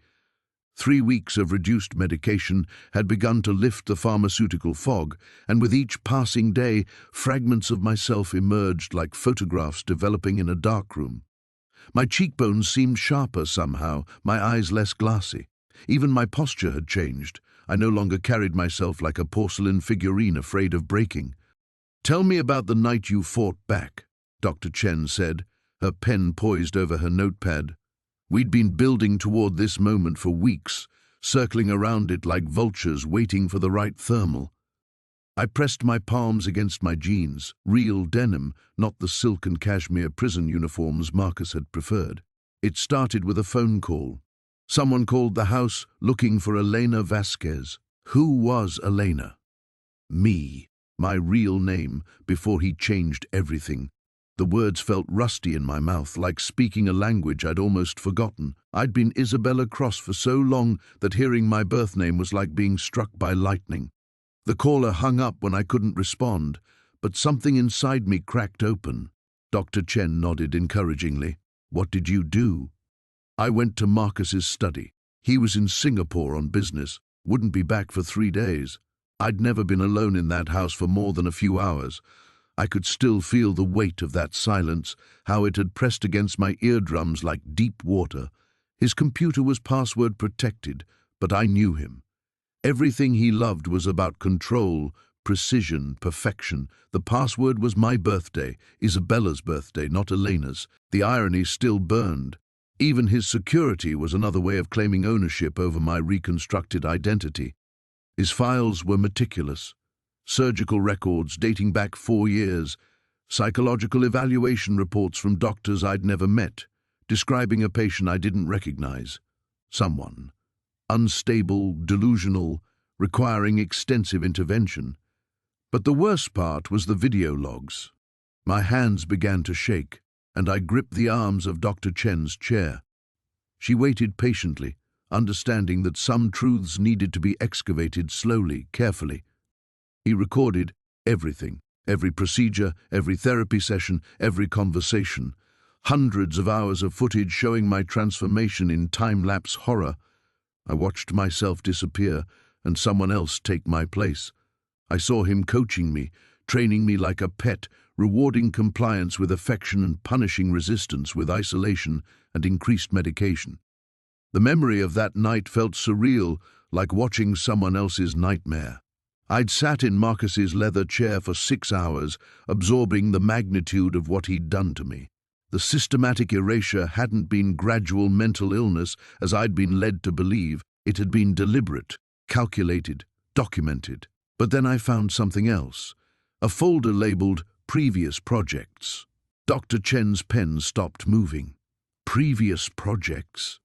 3 weeks of reduced medication had begun to lift the pharmaceutical fog, and with each passing day, fragments of myself emerged like photographs developing in a darkroom. My cheekbones seemed sharper somehow, my eyes less glassy. Even my posture had changed. I no longer carried myself like a porcelain figurine afraid of breaking. "Tell me about the night you fought back," Dr. Chen said, her pen poised over her notepad. We'd been building toward this moment for weeks, circling around it like vultures waiting for the right thermal. I pressed my palms against my jeans, real denim, not the silk and cashmere prison uniforms Marcus had preferred. It started with a phone call. Someone called the house looking for Elena Vasquez. Who was Elena? Me, my real name, before he changed everything. The words felt rusty in my mouth, like speaking a language I'd almost forgotten. I'd been Isabella Cross for so long that hearing my birth name was like being struck by lightning. The caller hung up when I couldn't respond, but something inside me cracked open. Dr. Chen nodded encouragingly. "What did you do?" "I went to Marcus's study. He was in Singapore on business, wouldn't be back for 3 days. I'd never been alone in that house for more than a few hours. I could still feel the weight of that silence, how it had pressed against my eardrums like deep water. His computer was password protected, but I knew him. Everything he loved was about control, precision, perfection. The password was my birthday, Isabella's birthday, not Elena's. The irony still burned. Even his security was another way of claiming ownership over my reconstructed identity. His files were meticulous. Surgical records dating back 4 years, psychological evaluation reports from doctors I'd never met, describing a patient I didn't recognize. Someone. Unstable, delusional, requiring extensive intervention. But the worst part was the video logs. My hands began to shake, and I gripped the arms of Dr. Chen's chair. She waited patiently, understanding that some truths needed to be excavated slowly, carefully. He recorded everything, every procedure, every therapy session, every conversation. Hundreds of hours of footage showing my transformation in time-lapse horror. I watched myself disappear and someone else take my place. I saw him coaching me, training me like a pet, rewarding compliance with affection and punishing resistance with isolation and increased medication. The memory of that night felt surreal, like watching someone else's nightmare. I'd sat in Marcus's leather chair for 6 hours, absorbing the magnitude of what he'd done to me. The systematic erasure hadn't been gradual mental illness, as I'd been led to believe. It had been deliberate, calculated, documented. But then I found something else. A folder labeled Previous Projects. Dr. Chen's pen stopped moving. Previous projects.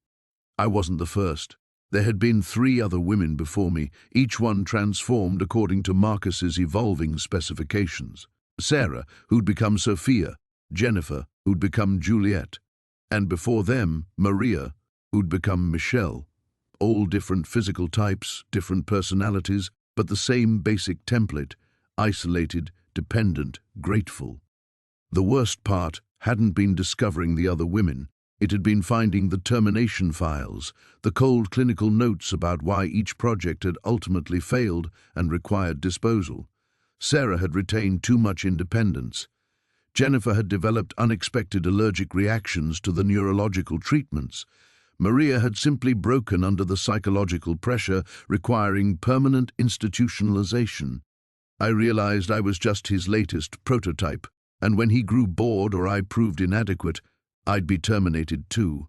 I wasn't the first. There had been 3 other women before me, each one transformed according to Marcus's evolving specifications. Sarah, who'd become Sophia, Jennifer, who'd become Juliet, and before them, Maria, who'd become Michelle. All different physical types, different personalities, but the same basic template: isolated, dependent, grateful. The worst part hadn't been discovering the other women. It had been finding the termination files, the cold clinical notes about why each project had ultimately failed and required disposal. Sarah had retained too much independence. Jennifer had developed unexpected allergic reactions to the neurological treatments. Maria had simply broken under the psychological pressure, requiring permanent institutionalization. I realized I was just his latest prototype, and when he grew bored or I proved inadequate, I'd be terminated too,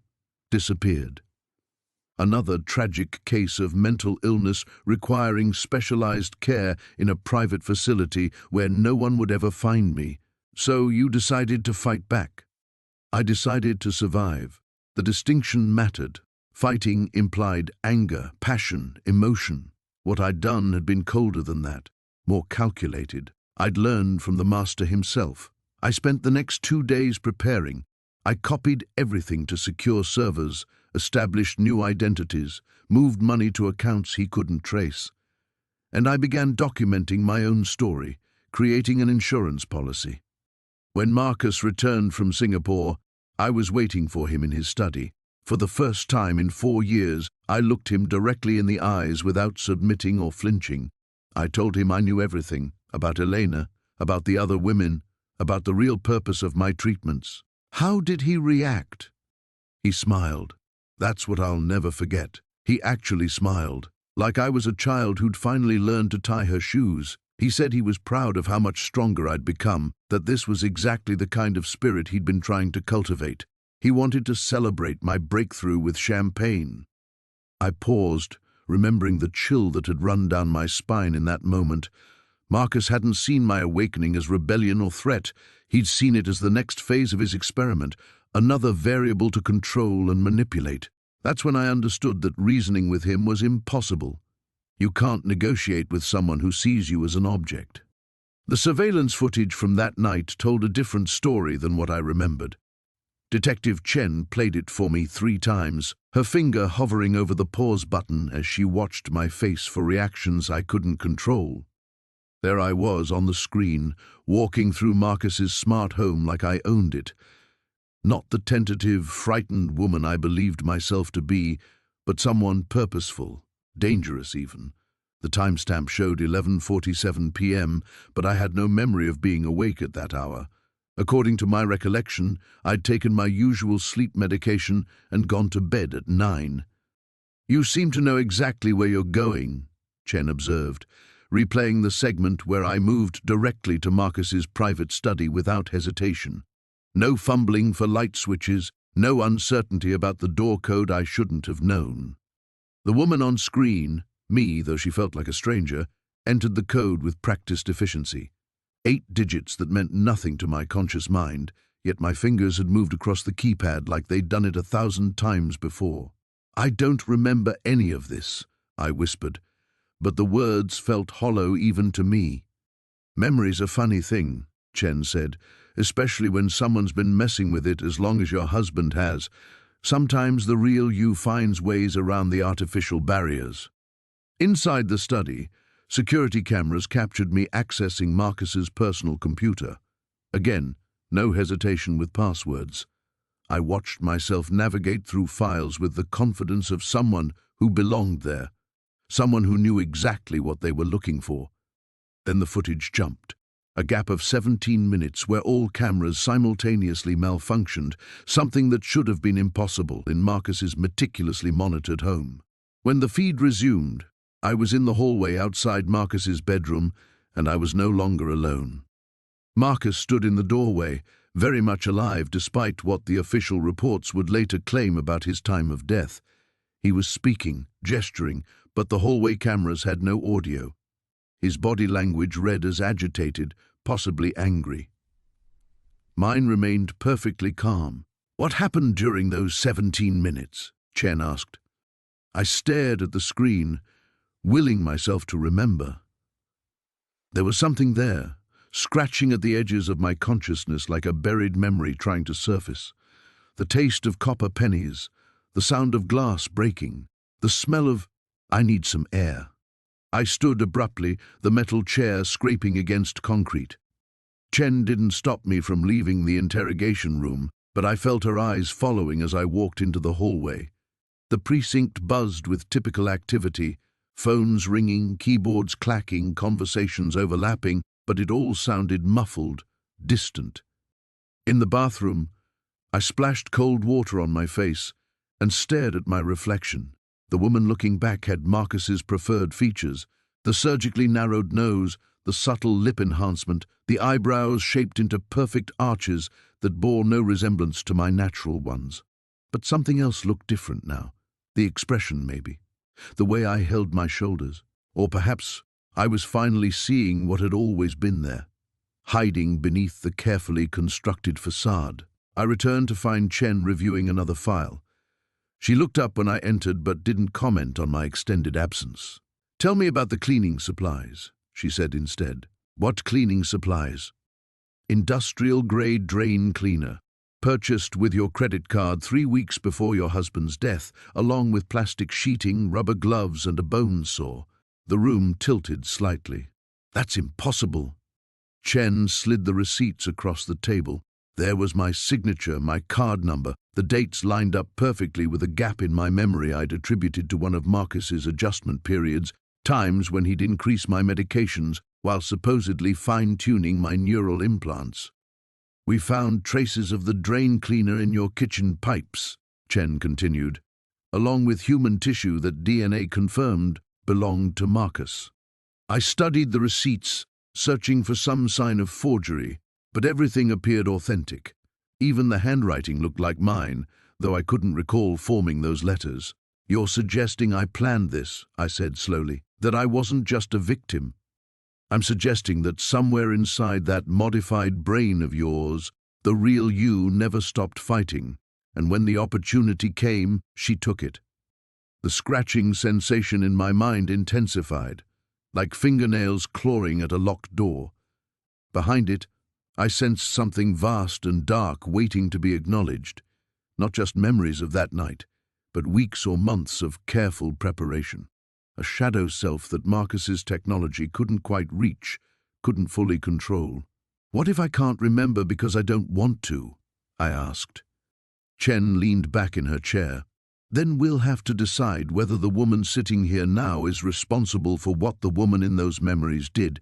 disappeared. Another tragic case of mental illness requiring specialized care in a private facility where no one would ever find me. "So you decided to fight back." "I decided to survive." The distinction mattered. Fighting implied anger, passion, emotion. What I'd done had been colder than that, more calculated. I'd learned from the master himself. I spent the next 2 days preparing. I copied everything to secure servers, established new identities, moved money to accounts he couldn't trace. And I began documenting my own story, creating an insurance policy. When Marcus returned from Singapore, I was waiting for him in his study. For the first time in 4 years, I looked him directly in the eyes without submitting or flinching. I told him I knew everything, about Elena, about the other women, about the real purpose of my treatments. How did he react? He smiled. That's what I'll never forget. He actually smiled, like I was a child who'd finally learned to tie her shoes. He said he was proud of how much stronger I'd become, that this was exactly the kind of spirit he'd been trying to cultivate. He wanted to celebrate my breakthrough with champagne. I paused, remembering the chill that had run down my spine in that moment. Marcus hadn't seen my awakening as rebellion or threat. He'd seen it as the next phase of his experiment, another variable to control and manipulate. That's when I understood that reasoning with him was impossible. You can't negotiate with someone who sees you as an object. The surveillance footage from that night told a different story than what I remembered. Detective Chen played it for me 3 times, her finger hovering over the pause button as she watched my face for reactions I couldn't control. There I was on the screen, walking through Marcus's smart home like I owned it. Not the tentative, frightened woman I believed myself to be, but someone purposeful, dangerous even. The timestamp showed 11:47 p.m., but I had no memory of being awake at that hour. According to my recollection, I'd taken my usual sleep medication and gone to bed at 9. "You seem to know exactly where you're going," Chen observed, replaying the segment where I moved directly to Marcus's private study without hesitation. No fumbling for light switches, no uncertainty about the door code I shouldn't have known. The woman on screen, me, though she felt like a stranger, entered the code with practiced efficiency. 8 digits that meant nothing to my conscious mind, yet my fingers had moved across the keypad like they'd done it 1,000 times before. "I don't remember any of this," I whispered, but the words felt hollow even to me. "Memory's a funny thing," Chen said, "especially when someone's been messing with it as long as your husband has. Sometimes the real you finds ways around the artificial barriers." Inside the study, security cameras captured me accessing Marcus's personal computer. Again, no hesitation with passwords. I watched myself navigate through files with the confidence of someone who belonged there, someone who knew exactly what they were looking for. Then the footage jumped. A gap of 17 minutes where all cameras simultaneously malfunctioned, something that should have been impossible in Marcus's meticulously monitored home. When the feed resumed, I was in the hallway outside Marcus's bedroom, and I was no longer alone. Marcus stood in the doorway, very much alive despite what the official reports would later claim about his time of death. He was speaking, gesturing, but the hallway cameras had no audio. His body language read as agitated, possibly angry. Mine remained perfectly calm. "What happened during those 17 minutes?" Chen asked. I stared at the screen, willing myself to remember. There was something there, scratching at the edges of my consciousness like a buried memory trying to surface. The taste of copper pennies, the sound of glass breaking, the smell of, "I need some air." I stood abruptly, the metal chair scraping against concrete. Chen didn't stop me from leaving the interrogation room, but I felt her eyes following as I walked into the hallway. The precinct buzzed with typical activity, phones ringing, keyboards clacking, conversations overlapping, but it all sounded muffled, distant. In the bathroom, I splashed cold water on my face and stared at my reflection. The woman looking back had Marcus's preferred features: the surgically narrowed nose, the subtle lip enhancement, the eyebrows shaped into perfect arches that bore no resemblance to my natural ones. But something else looked different now. The expression, maybe. The way I held my shoulders. Or perhaps I was finally seeing what had always been there, hiding beneath the carefully constructed facade. I returned to find Chen reviewing another file. She looked up when I entered but didn't comment on my extended absence. "Tell me about the cleaning supplies," she said instead. "What cleaning supplies?" Industrial-grade drain cleaner. Purchased with your credit card 3 weeks before your husband's death, along with plastic sheeting, rubber gloves, and a bone saw. The room tilted slightly. That's impossible. Chen slid the receipts across the table. There was my signature, my card number. The dates lined up perfectly with a gap in my memory I'd attributed to one of Marcus's adjustment periods, times when he'd increase my medications while supposedly fine-tuning my neural implants. We found traces of the drain cleaner in your kitchen pipes, Chen continued, along with human tissue that DNA confirmed belonged to Marcus. I studied the receipts, searching for some sign of forgery, but everything appeared authentic. Even the handwriting looked like mine, though I couldn't recall forming those letters. You're suggesting I planned this, I said slowly, that I wasn't just a victim. I'm suggesting that somewhere inside that modified brain of yours, the real you never stopped fighting, and when the opportunity came, she took it. The scratching sensation in my mind intensified, like fingernails clawing at a locked door. Behind it, I sensed something vast and dark waiting to be acknowledged, not just memories of that night, but weeks or months of careful preparation. A shadow self that Marcus's technology couldn't quite reach, couldn't fully control. What if I can't remember because I don't want to? I asked. Chen leaned back in her chair. Then we'll have to decide whether the woman sitting here now is responsible for what the woman in those memories did.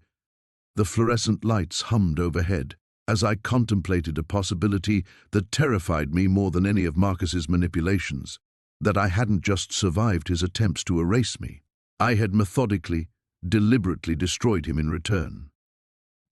The fluorescent lights hummed overhead as I contemplated a possibility that terrified me more than any of Marcus's manipulations, that I hadn't just survived his attempts to erase me. I had methodically, deliberately destroyed him in return.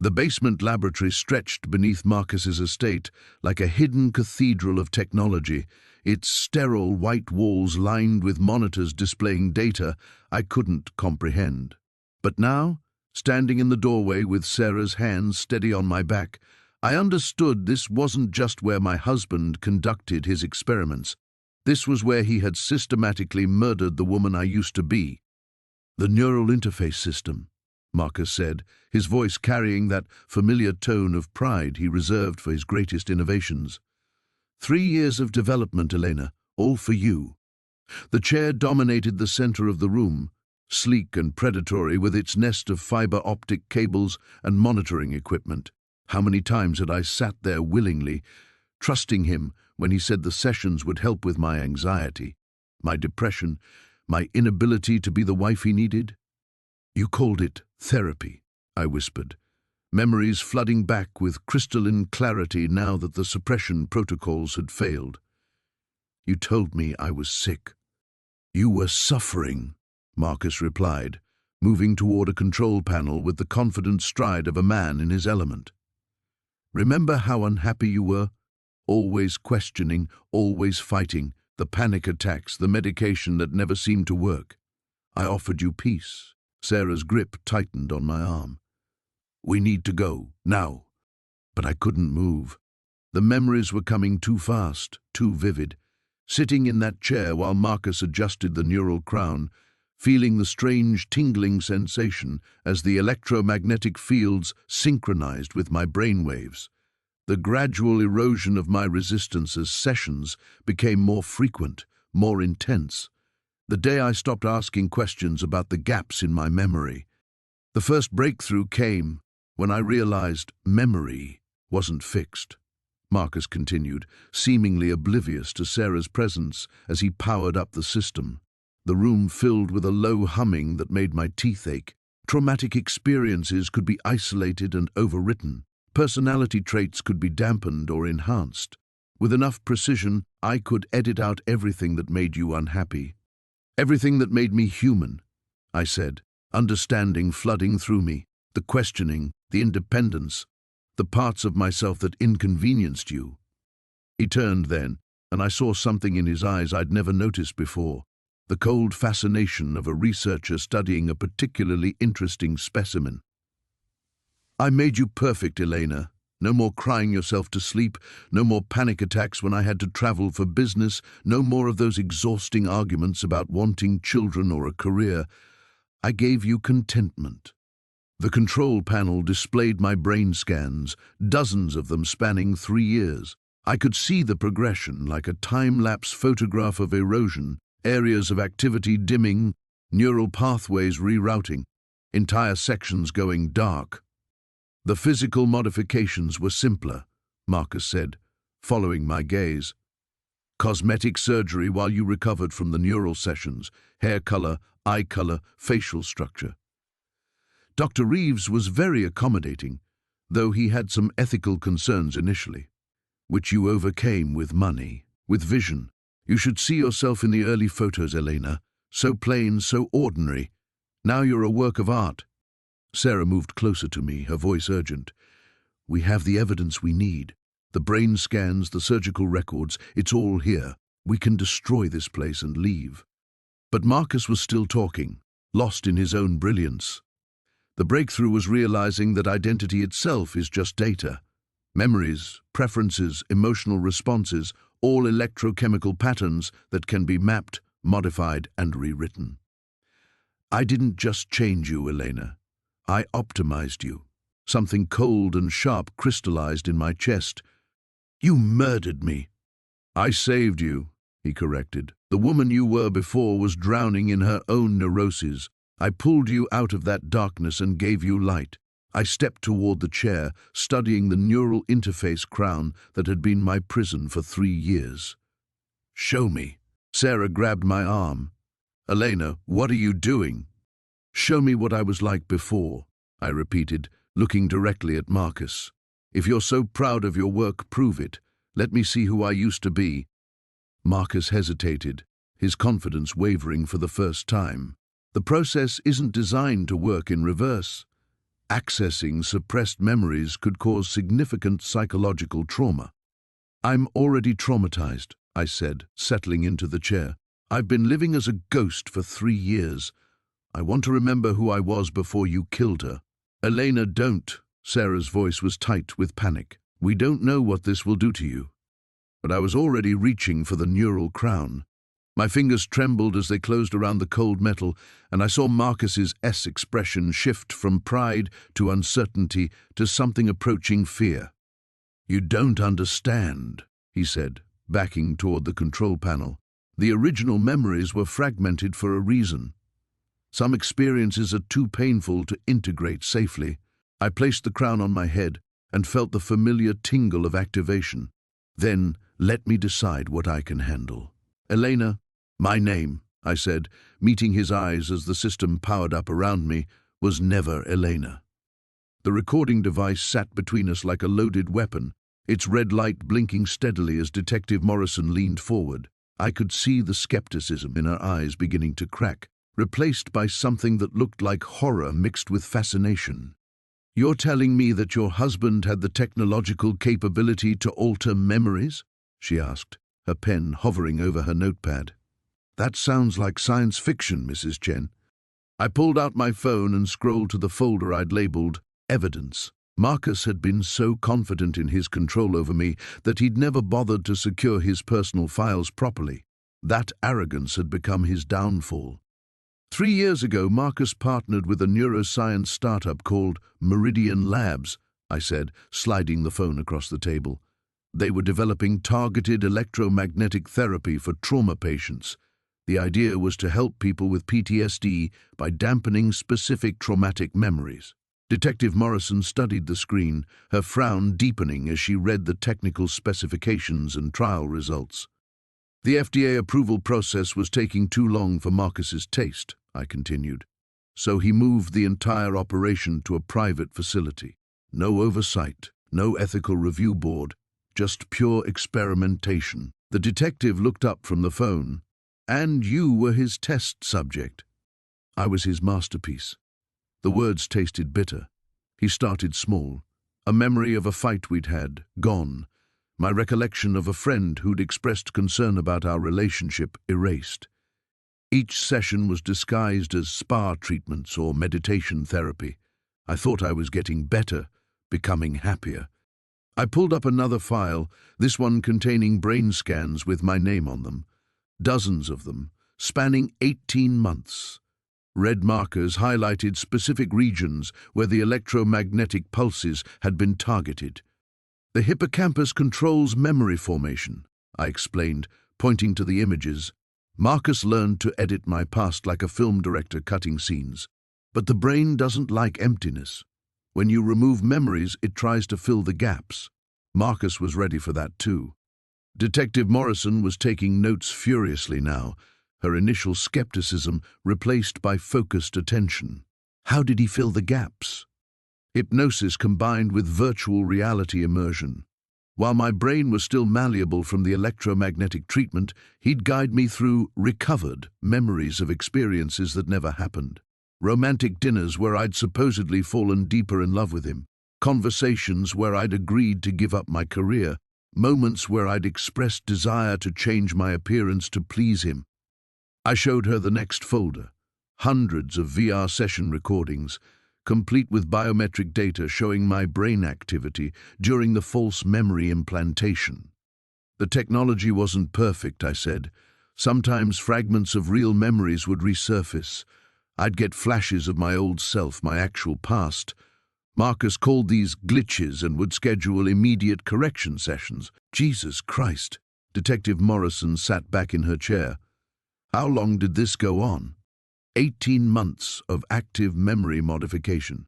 The basement laboratory stretched beneath Marcus's estate like a hidden cathedral of technology, its sterile white walls lined with monitors displaying data I couldn't comprehend. But now, standing in the doorway with Sarah's hands steady on my back, I understood this wasn't just where my husband conducted his experiments. This was where he had systematically murdered the woman I used to be. The neural interface system, Marcus said, his voice carrying that familiar tone of pride he reserved for his greatest innovations. 3 years of development, Elena, all for you. The chair dominated the center of the room, sleek and predatory with its nest of fiber optic cables and monitoring equipment. How many times had I sat there willingly, trusting him when he said the sessions would help with my anxiety, my depression, my inability to be the wife he needed? You called it therapy, I whispered, memories flooding back with crystalline clarity now that the suppression protocols had failed. You told me I was sick. You were suffering, Marcus replied, moving toward a control panel with the confident stride of a man in his element. Remember how unhappy you were? Always questioning, always fighting, the panic attacks, the medication that never seemed to work. I offered you peace. Sarah's grip tightened on my arm. We need to go, now. But I couldn't move. The memories were coming too fast, too vivid. Sitting in that chair while Marcus adjusted the neural crown, feeling the strange tingling sensation as the electromagnetic fields synchronized with my brainwaves. The gradual erosion of my resistance as sessions became more frequent, more intense. The day I stopped asking questions about the gaps in my memory. The first breakthrough came when I realized memory wasn't fixed. Marcus continued, seemingly oblivious to Sarah's presence as he powered up the system. The room filled with a low humming that made my teeth ache. Traumatic experiences could be isolated and overwritten. Personality traits could be dampened or enhanced. With enough precision, I could edit out everything that made you unhappy. Everything that made me human, I said, understanding flooding through me, the questioning, the independence, the parts of myself that inconvenienced you. He turned then, and I saw something in his eyes I'd never noticed before, the cold fascination of a researcher studying a particularly interesting specimen. I made you perfect, Elena. No more crying yourself to sleep, no more panic attacks when I had to travel for business, no more of those exhausting arguments about wanting children or a career. I gave you contentment. The control panel displayed my brain scans, dozens of them spanning 3 years. I could see the progression like a time-lapse photograph of erosion, areas of activity dimming, neural pathways rerouting, entire sections going dark. The physical modifications were simpler, Marcus said, following my gaze. Cosmetic surgery while you recovered from the neural sessions, hair color, eye color, facial structure. Dr. Reeves was very accommodating, though he had some ethical concerns initially, which you overcame with money, with vision. You should see yourself in the early photos, Elena. So plain, so ordinary. Now you're a work of art. Sarah moved closer to me, her voice urgent. We have the evidence we need. The brain scans, the surgical records, it's all here. We can destroy this place and leave. But Marcus was still talking, lost in his own brilliance. The breakthrough was realizing that identity itself is just data. Memories, preferences, emotional responses, all electrochemical patterns that can be mapped, modified, and rewritten. I didn't just change you, Elena. I optimized you. Something cold and sharp crystallized in my chest. You murdered me. I saved you, he corrected. The woman you were before was drowning in her own neuroses. I pulled you out of that darkness and gave you light. I stepped toward the chair, studying the neural interface crown that had been my prison for 3 years. Show me. Sarah grabbed my arm. Elena, what are you doing? Show me what I was like before, I repeated, looking directly at Marcus. If you're so proud of your work, prove it. Let me see who I used to be. Marcus hesitated, his confidence wavering for the first time. The process isn't designed to work in reverse. Accessing suppressed memories could cause significant psychological trauma. I'm already traumatized, I said, settling into the chair. I've been living as a ghost for 3 years. I want to remember who I was before you killed her. Elena, don't. Sarah's voice was tight with panic. We don't know what this will do to you. But I was already reaching for the neural crown. My fingers trembled as they closed around the cold metal, and I saw Marcus's expression shift from pride to uncertainty to something approaching fear. You don't understand, he said, backing toward the control panel. The original memories were fragmented for a reason. Some experiences are too painful to integrate safely. I placed the crown on my head and felt the familiar tingle of activation. Then, let me decide what I can handle. Elena, my name, I said, meeting his eyes as the system powered up around me, was never Elena. The recording device sat between us like a loaded weapon, its red light blinking steadily as Detective Morrison leaned forward. I could see the skepticism in her eyes beginning to crack, replaced by something that looked like horror mixed with fascination. You're telling me that your husband had the technological capability to alter memories? She asked, her pen hovering over her notepad. That sounds like science fiction, Mrs. Chen. I pulled out my phone and scrolled to the folder I'd labeled Evidence. Marcus had been so confident in his control over me that he'd never bothered to secure his personal files properly. That arrogance had become his downfall. 3 years ago, Marcus partnered with a neuroscience startup called Meridian Labs, I said, sliding the phone across the table. They were developing targeted electromagnetic therapy for trauma patients. The idea was to help people with PTSD by dampening specific traumatic memories. Detective Morrison studied the screen, her frown deepening as she read the technical specifications and trial results. The FDA approval process was taking too long for Marcus's taste, I continued. So he moved the entire operation to a private facility. No oversight, no ethical review board, just pure experimentation. The detective looked up from the phone. And you were his test subject. I was his masterpiece. The words tasted bitter. He started small. A memory of a fight we'd had, gone. My recollection of a friend who'd expressed concern about our relationship, erased. Each session was disguised as spa treatments or meditation therapy. I thought I was getting better, becoming happier. I pulled up another file, this one containing brain scans with my name on them. Dozens of them, spanning 18 months. Red markers highlighted specific regions where the electromagnetic pulses had been targeted. The hippocampus controls memory formation, I explained, pointing to the images. Marcus learned to edit my past like a film director cutting scenes. But the brain doesn't like emptiness. When you remove memories, it tries to fill the gaps. Marcus was ready for that too. Detective Morrison was taking notes furiously now, her initial skepticism replaced by focused attention. How did he fill the gaps? Hypnosis combined with virtual reality immersion. While my brain was still malleable from the electromagnetic treatment, he'd guide me through recovered memories of experiences that never happened. Romantic dinners where I'd supposedly fallen deeper in love with him. Conversations where I'd agreed to give up my career. Moments where I'd expressed desire to change my appearance to please him. I showed her the next folder. Hundreds of VR session recordings, complete with biometric data showing my brain activity during the false memory implantation. The technology wasn't perfect, I said. Sometimes fragments of real memories would resurface. I'd get flashes of my old self, my actual past. Marcus called these glitches and would schedule immediate correction sessions. Jesus Christ! Detective Morrison sat back in her chair. How long did this go on? 18 months of active memory modification.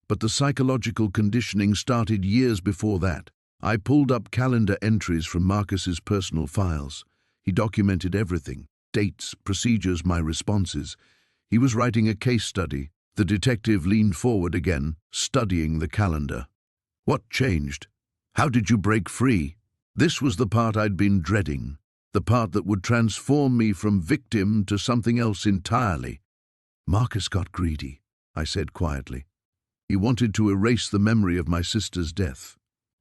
But the psychological conditioning started years before that. I pulled up calendar entries from Marcus's personal files. He documented everything, dates, procedures, my responses. He was writing a case study. The detective leaned forward again, studying the calendar. What changed? How did you break free? This was the part I'd been dreading, the part that would transform me from victim to something else entirely. Marcus got greedy, I said quietly. He wanted to erase the memory of my sister's death.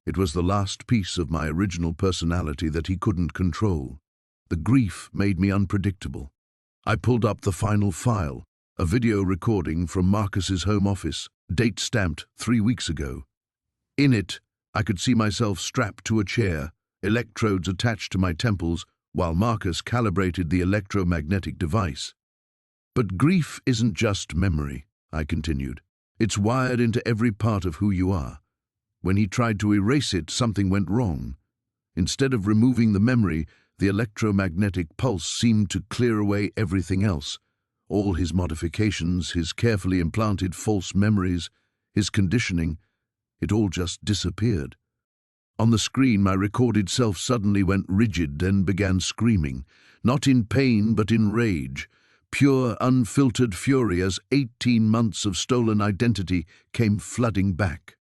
It was the last piece of my original personality that he couldn't control. The grief made me unpredictable. I pulled up the final file, a video recording from Marcus's home office, date stamped 3 weeks ago. In it, I could see myself strapped to a chair, electrodes attached to my temples, while Marcus calibrated the electromagnetic device. But grief isn't just memory, I continued. It's wired into every part of who you are. When he tried to erase it, something went wrong. Instead of removing the memory, the electromagnetic pulse seemed to clear away everything else. All his modifications, his carefully implanted false memories, his conditioning, it all just disappeared. On the screen, my recorded self suddenly went rigid and began screaming, not in pain but in rage, pure, unfiltered fury as 18 months of stolen identity came flooding back.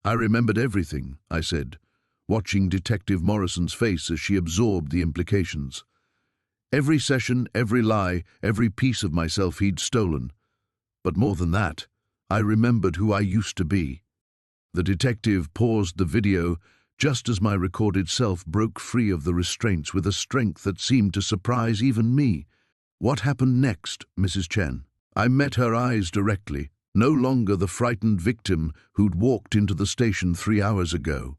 I remembered everything, I said, watching Detective Morrison's face as she absorbed the implications. Every session, every lie, every piece of myself he'd stolen. But more than that, I remembered who I used to be. The detective paused the video just as my recorded self broke free of the restraints with a strength that seemed to surprise even me. What happened next, Mrs. Chen? I met her eyes directly, no longer the frightened victim who'd walked into the station 3 hours ago.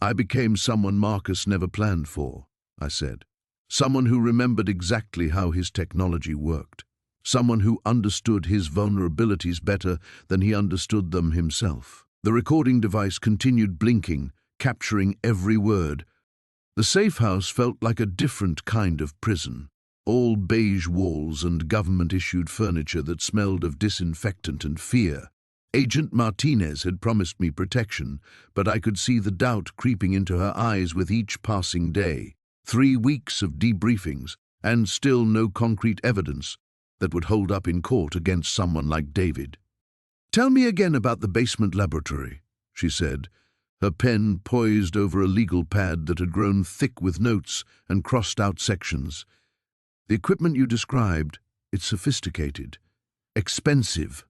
I became someone Marcus never planned for, I said. Someone who remembered exactly how his technology worked. Someone who understood his vulnerabilities better than he understood them himself. The recording device continued blinking, capturing every word. The safe house felt like a different kind of prison. All beige walls and government-issued furniture that smelled of disinfectant and fear. Agent Martinez had promised me protection, but I could see the doubt creeping into her eyes with each passing day. 3 weeks of debriefings, and still no concrete evidence that would hold up in court against someone like David. "Tell me again about the basement laboratory," she said, her pen poised over a legal pad that had grown thick with notes and crossed-out sections. "The equipment you described, it's sophisticated, expensive.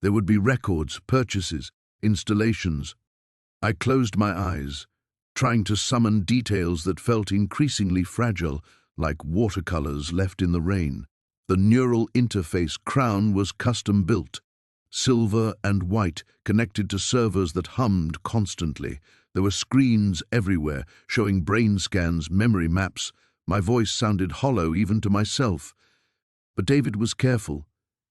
There would be records, purchases, installations." I closed my eyes, trying to summon details that felt increasingly fragile, like watercolors left in the rain. The neural interface crown was custom-built, silver and white, connected to servers that hummed constantly. There were screens everywhere, showing brain scans, memory maps. My voice sounded hollow even to myself. But David was careful.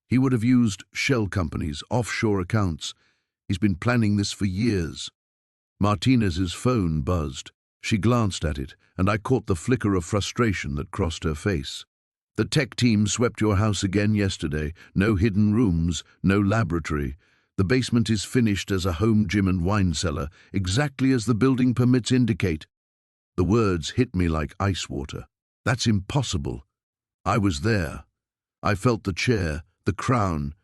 He would have used shell companies, offshore accounts. He's been planning this for years. Martinez's phone buzzed. She glanced at it, and I caught the flicker of frustration that crossed her face. The tech team swept your house again yesterday. No hidden rooms, no laboratory. The basement is finished as a home gym and wine cellar, exactly as the building permits indicate. The words hit me like ice water. That's impossible. I was there. I felt the chair, the crown.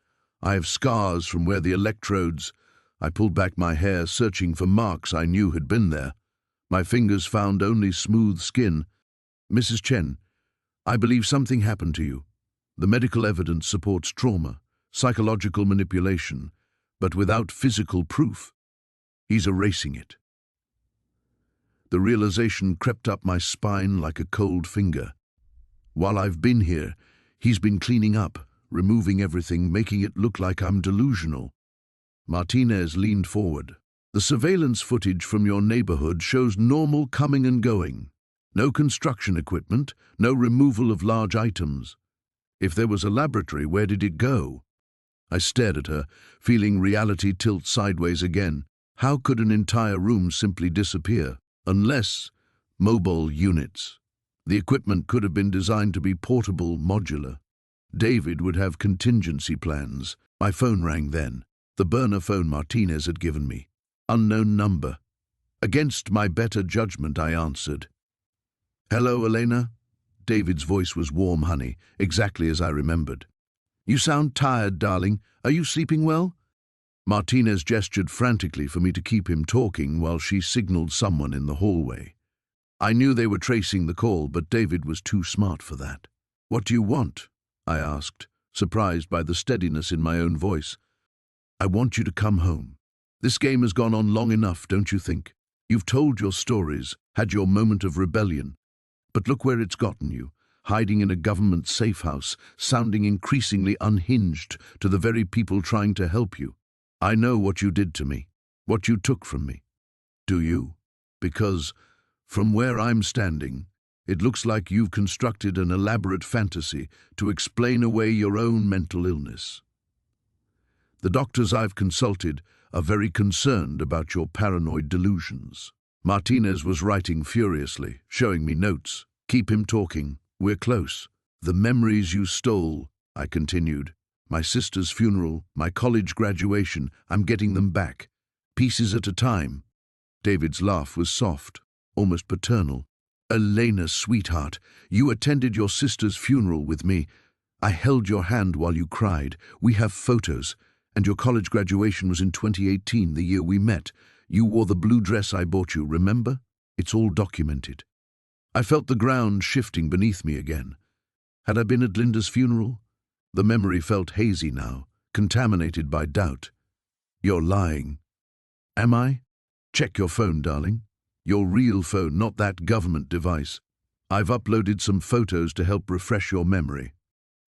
I have scars from where the electrodes... I pulled back my hair, searching for marks I knew had been there. My fingers found only smooth skin. Mrs. Chen, I believe something happened to you. The medical evidence supports trauma, psychological manipulation, but without physical proof. He's erasing it. The realization crept up my spine like a cold finger. While I've been here, he's been cleaning up, removing everything, making it look like I'm delusional. Martinez leaned forward. The surveillance footage from your neighborhood shows normal coming and going. No construction equipment, no removal of large items. If there was a laboratory, where did it go? I stared at her, feeling reality tilt sideways again. How could an entire room simply disappear? Unless mobile units. The equipment could have been designed to be portable, modular. David would have contingency plans. My phone rang then. The burner phone Martinez had given me. Unknown number. Against my better judgment, I answered. Hello, Elena? David's voice was warm honey, exactly as I remembered. You sound tired, darling. Are you sleeping well? Martinez gestured frantically for me to keep him talking while she signaled someone in the hallway. I knew they were tracing the call, but David was too smart for that. What do you want? I asked, surprised by the steadiness in my own voice. I want you to come home. This game has gone on long enough, don't you think? You've told your stories, had your moment of rebellion. But look where it's gotten you, hiding in a government safe house, sounding increasingly unhinged to the very people trying to help you. I know what you did to me, what you took from me. Do you? Because, from where I'm standing, it looks like you've constructed an elaborate fantasy to explain away your own mental illness. The doctors I've consulted are very concerned about your paranoid delusions. Martinez was writing furiously, showing me notes. Keep him talking. We're close. The memories you stole, I continued. My sister's funeral, my college graduation, I'm getting them back. Pieces at a time. David's laugh was soft, almost paternal. Elena, sweetheart, you attended your sister's funeral with me. I held your hand while you cried. We have photos. And your college graduation was in 2018, the year we met. You wore the blue dress I bought you, remember? It's all documented. I felt the ground shifting beneath me again. Had I been at Linda's funeral? The memory felt hazy now, contaminated by doubt. You're lying. Am I? Check your phone, darling. Your real phone, not that government device. I've uploaded some photos to help refresh your memory.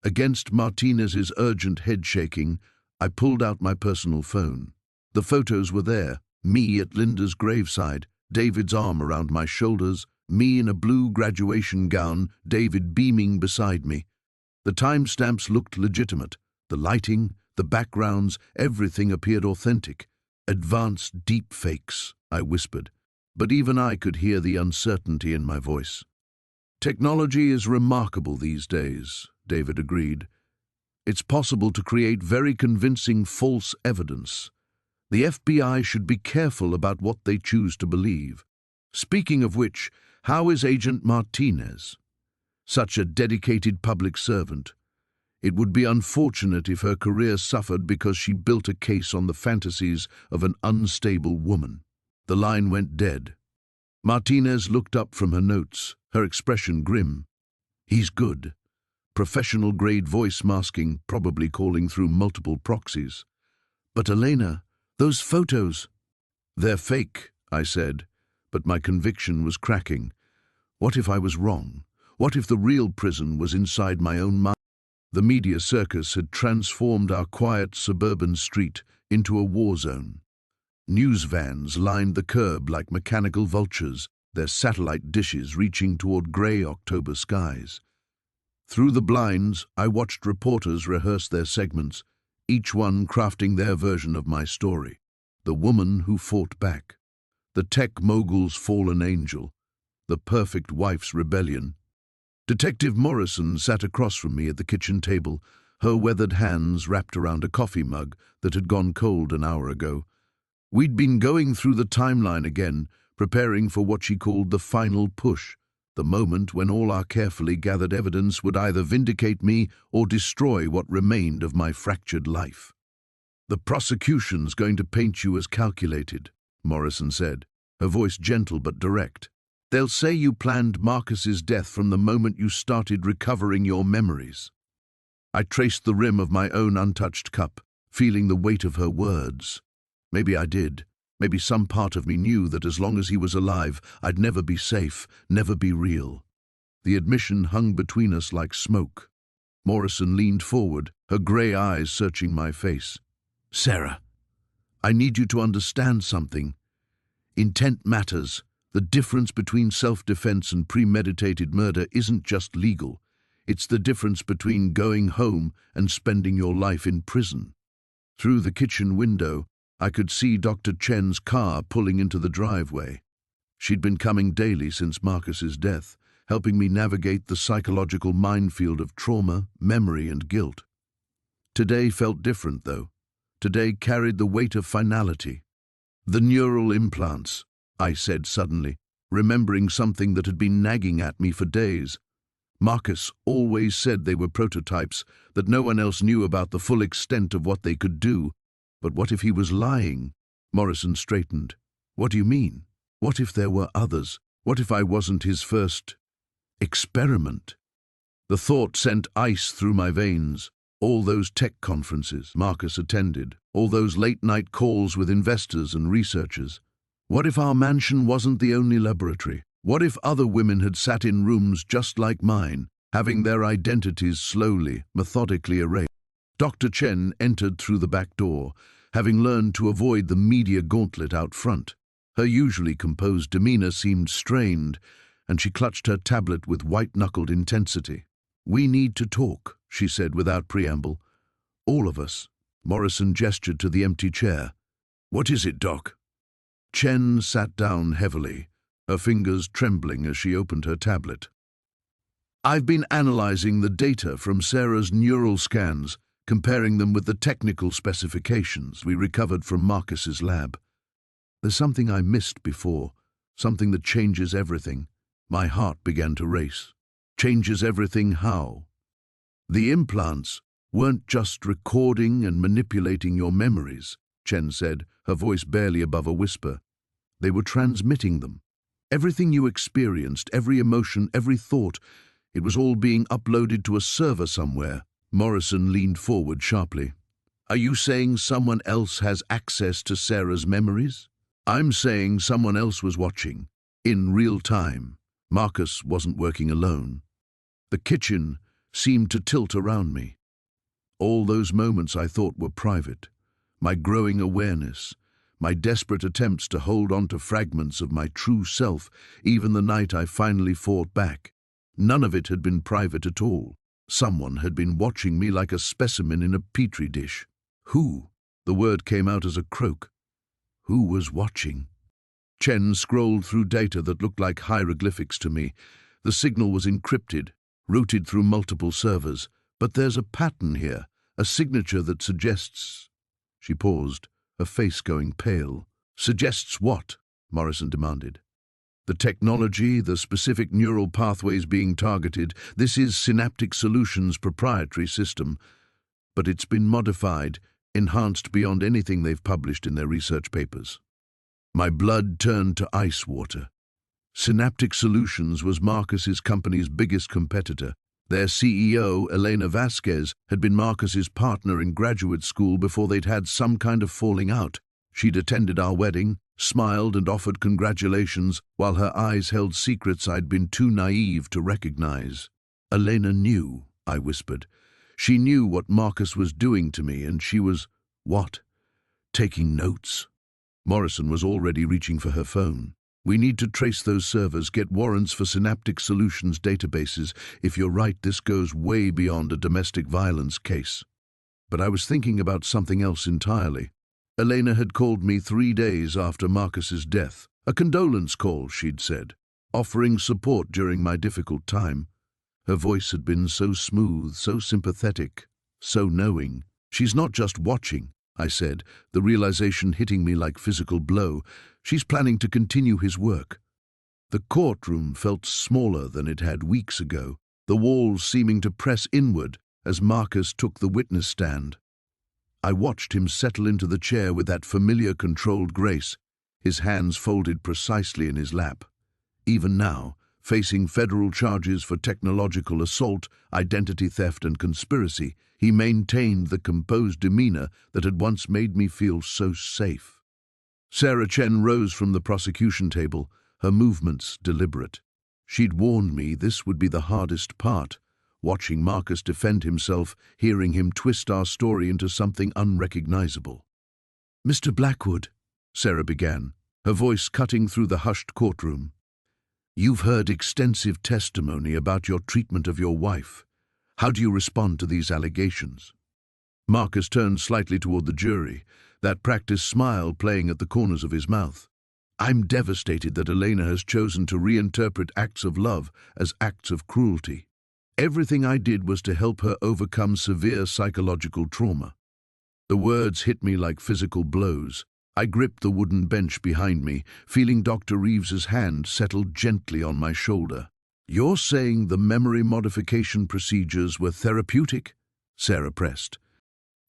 Against Martinez's urgent head shaking, I pulled out my personal phone. The photos were there, me at Linda's graveside, David's arm around my shoulders, me in a blue graduation gown, David beaming beside me. The timestamps looked legitimate. The lighting, the backgrounds, everything appeared authentic. Advanced deep fakes, I whispered, but even I could hear the uncertainty in my voice. Technology is remarkable these days, David agreed. It's possible to create very convincing false evidence. The FBI should be careful about what they choose to believe. Speaking of which, how is Agent Martinez? Such a dedicated public servant. It would be unfortunate if her career suffered because she built a case on the fantasies of an unstable woman. The line went dead. Martinez looked up from her notes, her expression grim. He's good. Professional-grade voice masking, probably calling through multiple proxies. But Elena, those photos... They're fake, I said, but my conviction was cracking. What if I was wrong? What if the real prison was inside my own mind? The media circus had transformed our quiet suburban street into a war zone. News vans lined the curb like mechanical vultures, their satellite dishes reaching toward grey October skies. Through the blinds, I watched reporters rehearse their segments, each one crafting their version of my story. The woman who fought back, the tech mogul's fallen angel, the perfect wife's rebellion. Detective Morrison sat across from me at the kitchen table, her weathered hands wrapped around a coffee mug that had gone cold an hour ago. We'd been going through the timeline again, preparing for what she called the final push, the moment when all our carefully gathered evidence would either vindicate me or destroy what remained of my fractured life. "The prosecution's going to paint you as calculated," Morrison said, her voice gentle but direct. "They'll say you planned Marcus's death from the moment you started recovering your memories." I traced the rim of my own untouched cup, feeling the weight of her words. Maybe I did. Maybe some part of me knew that as long as he was alive, I'd never be safe, never be real. The admission hung between us like smoke. Morrison leaned forward, her grey eyes searching my face. "Sarah, I need you to understand something. Intent matters. The difference between self-defense and premeditated murder isn't just legal. It's the difference between going home and spending your life in prison." Through the kitchen window, I could see Dr. Chen's car pulling into the driveway. She'd been coming daily since Marcus's death, helping me navigate the psychological minefield of trauma, memory, and guilt. Today felt different, though. Today carried the weight of finality. "The neural implants," I said suddenly, remembering something that had been nagging at me for days. Marcus always said they were prototypes, that no one else knew about the full extent of what they could do. But what if he was lying? Morrison straightened. "What do you mean? What if there were others? What if I wasn't his first experiment?" The thought sent ice through my veins. All those tech conferences Marcus attended, all those late-night calls with investors and researchers. What if our mansion wasn't the only laboratory? What if other women had sat in rooms just like mine, having their identities slowly, methodically erased? Dr. Chen entered through the back door, having learned to avoid the media gauntlet out front. Her usually composed demeanor seemed strained, and she clutched her tablet with white-knuckled intensity. "We need to talk," she said without preamble. "All of us." Morrison gestured to the empty chair. "What is it, Doc?" Chen sat down heavily, her fingers trembling as she opened her tablet. "I've been analyzing the data from Sarah's neural scans, comparing them with the technical specifications we recovered from Marcus's lab. There's something I missed before, something that changes everything." My heart began to race. "Changes everything how?" "The implants weren't just recording and manipulating your memories," Chen said, her voice barely above a whisper. "They were transmitting them. Everything you experienced, every emotion, every thought, it was all being uploaded to a server somewhere." Morrison leaned forward sharply. "Are you saying someone else has access to Sarah's memories?" "I'm saying someone else was watching, in real time." Marcus wasn't working alone. The kitchen seemed to tilt around me. All those moments I thought were private, my growing awareness, my desperate attempts to hold on to fragments of my true self, even the night I finally fought back. None of it had been private at all. Someone had been watching me like a specimen in a petri dish. Who? The word came out as a croak. Who was watching? Chen scrolled through data that looked like hieroglyphics to me. The signal was encrypted, routed through multiple servers. "But there's a pattern here, a signature that suggests—" She paused, her face going pale. "Suggests what?" Morrison demanded. "The technology, the specific neural pathways being targeted. This is Synaptic Solutions' proprietary system, but it's been modified, enhanced beyond anything they've published in their research papers." My blood turned to ice water. Synaptic Solutions was Marcus's company's biggest competitor. Their CEO, Elena Vasquez, had been Marcus's partner in graduate school before they'd had some kind of falling out. She'd attended our wedding, smiled and offered congratulations, while her eyes held secrets I'd been too naive to recognize. "Elena knew," I whispered. "She knew what Marcus was doing to me, and she was—" "What?" "Taking notes." Morrison was already reaching for her phone. We need to trace those servers, get warrants for Synaptic Solutions databases. If you're right, this goes way beyond a domestic violence case. But I was thinking about something else entirely. Elena had called me 3 days after Marcus's death. A condolence call, she'd said, offering support during my difficult time. Her voice had been so smooth, so sympathetic, so knowing. She's not just watching, I said, the realization hitting me like physical blow. She's planning to continue his work. The courtroom felt smaller than it had weeks ago, the walls seeming to press inward as Marcus took the witness stand. I watched him settle into the chair with that familiar controlled grace, his hands folded precisely in his lap. Even now, facing federal charges for technological assault, identity theft and conspiracy, he maintained the composed demeanor that had once made me feel so safe. Sarah Chen rose from the prosecution table, her movements deliberate. She'd warned me this would be the hardest part, watching Marcus defend himself, hearing him twist our story into something unrecognizable. "Mr. Blackwood," Sarah began, her voice cutting through the hushed courtroom. "You've heard extensive testimony about your treatment of your wife. How do you respond to these allegations?" Marcus turned slightly toward the jury, that practiced smile playing at the corners of his mouth. "I'm devastated that Elena has chosen to reinterpret acts of love as acts of cruelty. Everything I did was to help her overcome severe psychological trauma." The words hit me like physical blows. I gripped the wooden bench behind me, feeling Dr. Reeves's hand settle gently on my shoulder. "You're saying the memory modification procedures were therapeutic?" Sarah pressed.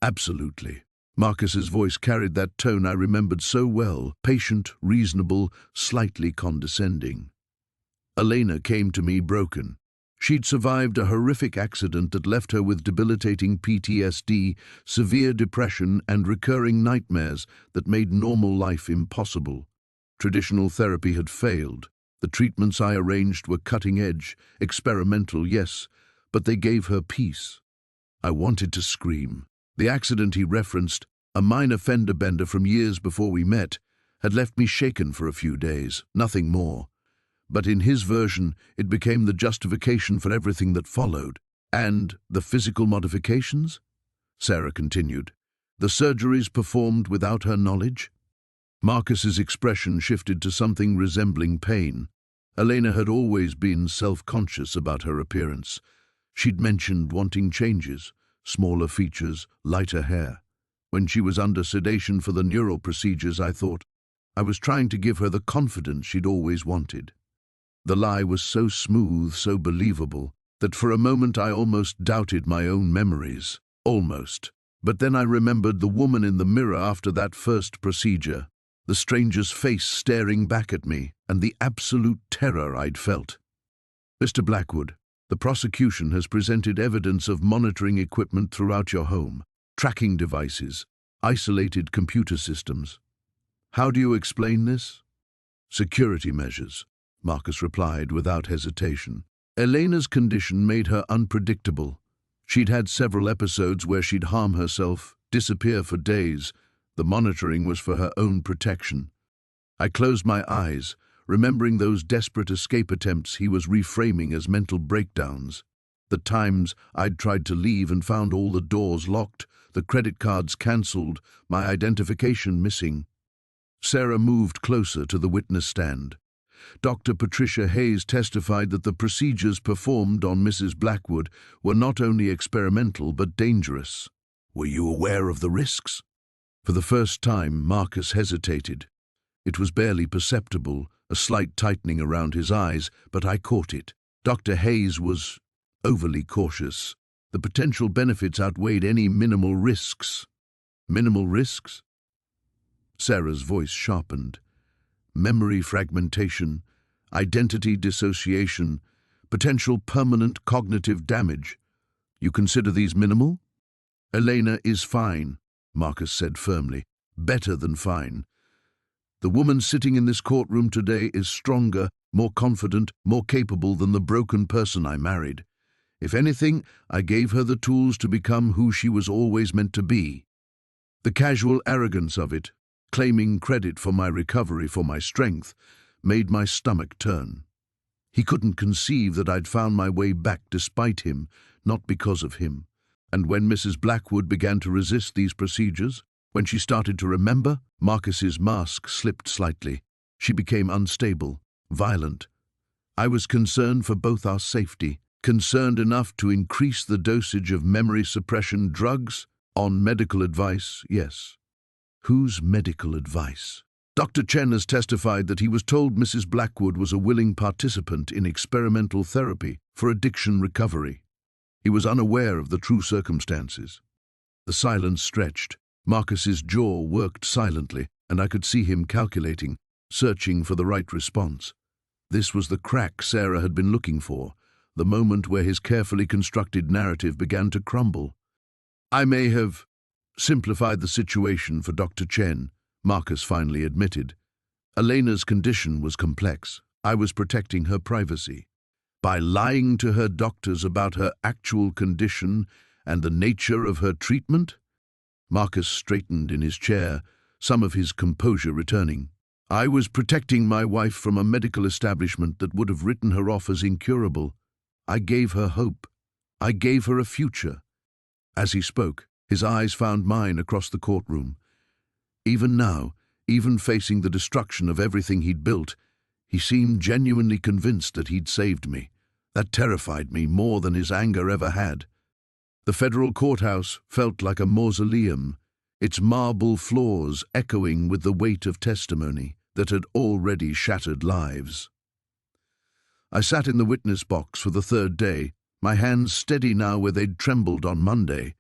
"Absolutely." Marcus's voice carried that tone I remembered so well, patient, reasonable, slightly condescending. "Elena came to me broken. She'd survived a horrific accident that left her with debilitating PTSD, severe depression, and recurring nightmares that made normal life impossible. Traditional therapy had failed. The treatments I arranged were cutting-edge, experimental, yes, but they gave her peace." I wanted to scream. The accident he referenced, a minor fender bender from years before we met, had left me shaken for a few days, nothing more. But in his version, it became the justification for everything that followed. "And the physical modifications?" Sarah continued. "The surgeries performed without her knowledge?" Marcus's expression shifted to something resembling pain. Elena had always been self-conscious about her appearance. She'd mentioned wanting changes, smaller features, lighter hair. When she was under sedation for the neural procedures, I thought I was trying to give her the confidence she'd always wanted. The lie was so smooth, so believable, that for a moment I almost doubted my own memories. Almost. But then I remembered the woman in the mirror after that first procedure, the stranger's face staring back at me, and the absolute terror I'd felt. "Mr. Blackwood, the prosecution has presented evidence of monitoring equipment throughout your home, tracking devices, isolated computer systems. How do you explain this?" "Security measures," Marcus replied without hesitation. "Elena's condition made her unpredictable. She'd had several episodes where she'd harm herself, disappear for days. The monitoring was for her own protection." I closed my eyes, remembering those desperate escape attempts he was reframing as mental breakdowns. The times I'd tried to leave and found all the doors locked, the credit cards cancelled, my identification missing. Sarah moved closer to the witness stand. Dr. Patricia Hayes testified that the procedures performed on Mrs. Blackwood were not only experimental but dangerous. "Were you aware of the risks?" For the first time, Marcus hesitated. It was barely perceptible, a slight tightening around his eyes, but I caught it. Dr. Hayes was overly cautious. The potential benefits outweighed any minimal risks. "Minimal risks?" Sarah's voice sharpened. "Memory fragmentation, identity dissociation, potential permanent cognitive damage. You consider these minimal?" "Elena is fine," Marcus said firmly. "Better than fine. The woman sitting in this courtroom today is stronger, more confident, more capable than the broken person I married. If anything, I gave her the tools to become who she was always meant to be." The casual arrogance of it, claiming credit for my recovery, for my strength, made my stomach turn. He couldn't conceive that I'd found my way back despite him, not because of him. And when Mrs. Blackwood began to resist these procedures, when she started to remember, Marcus's mask slipped slightly. She became unstable, violent. I was concerned for both our safety, concerned enough to increase the dosage of memory suppression drugs. On medical advice, yes. Whose medical advice? Dr. Chen has testified that he was told Mrs. Blackwood was a willing participant in experimental therapy for addiction recovery. He was unaware of the true circumstances. The silence stretched. Marcus's jaw worked silently, and I could see him calculating, searching for the right response. This was the crack Sarah had been looking for, the moment where his carefully constructed narrative began to crumble. I may have simplified the situation for Dr. Chen, Marcus finally admitted. Elena's condition was complex. I was protecting her privacy. By lying to her doctors about her actual condition and the nature of her treatment? Marcus straightened in his chair, some of his composure returning. I was protecting my wife from a medical establishment that would have written her off as incurable. I gave her hope. I gave her a future. As he spoke, his eyes found mine across the courtroom. Even now, even facing the destruction of everything he'd built, he seemed genuinely convinced that he'd saved me. That terrified me more than his anger ever had. The federal courthouse felt like a mausoleum, its marble floors echoing with the weight of testimony that had already shattered lives. I sat in the witness box for the third day, my hands steady now where they'd trembled on Monday.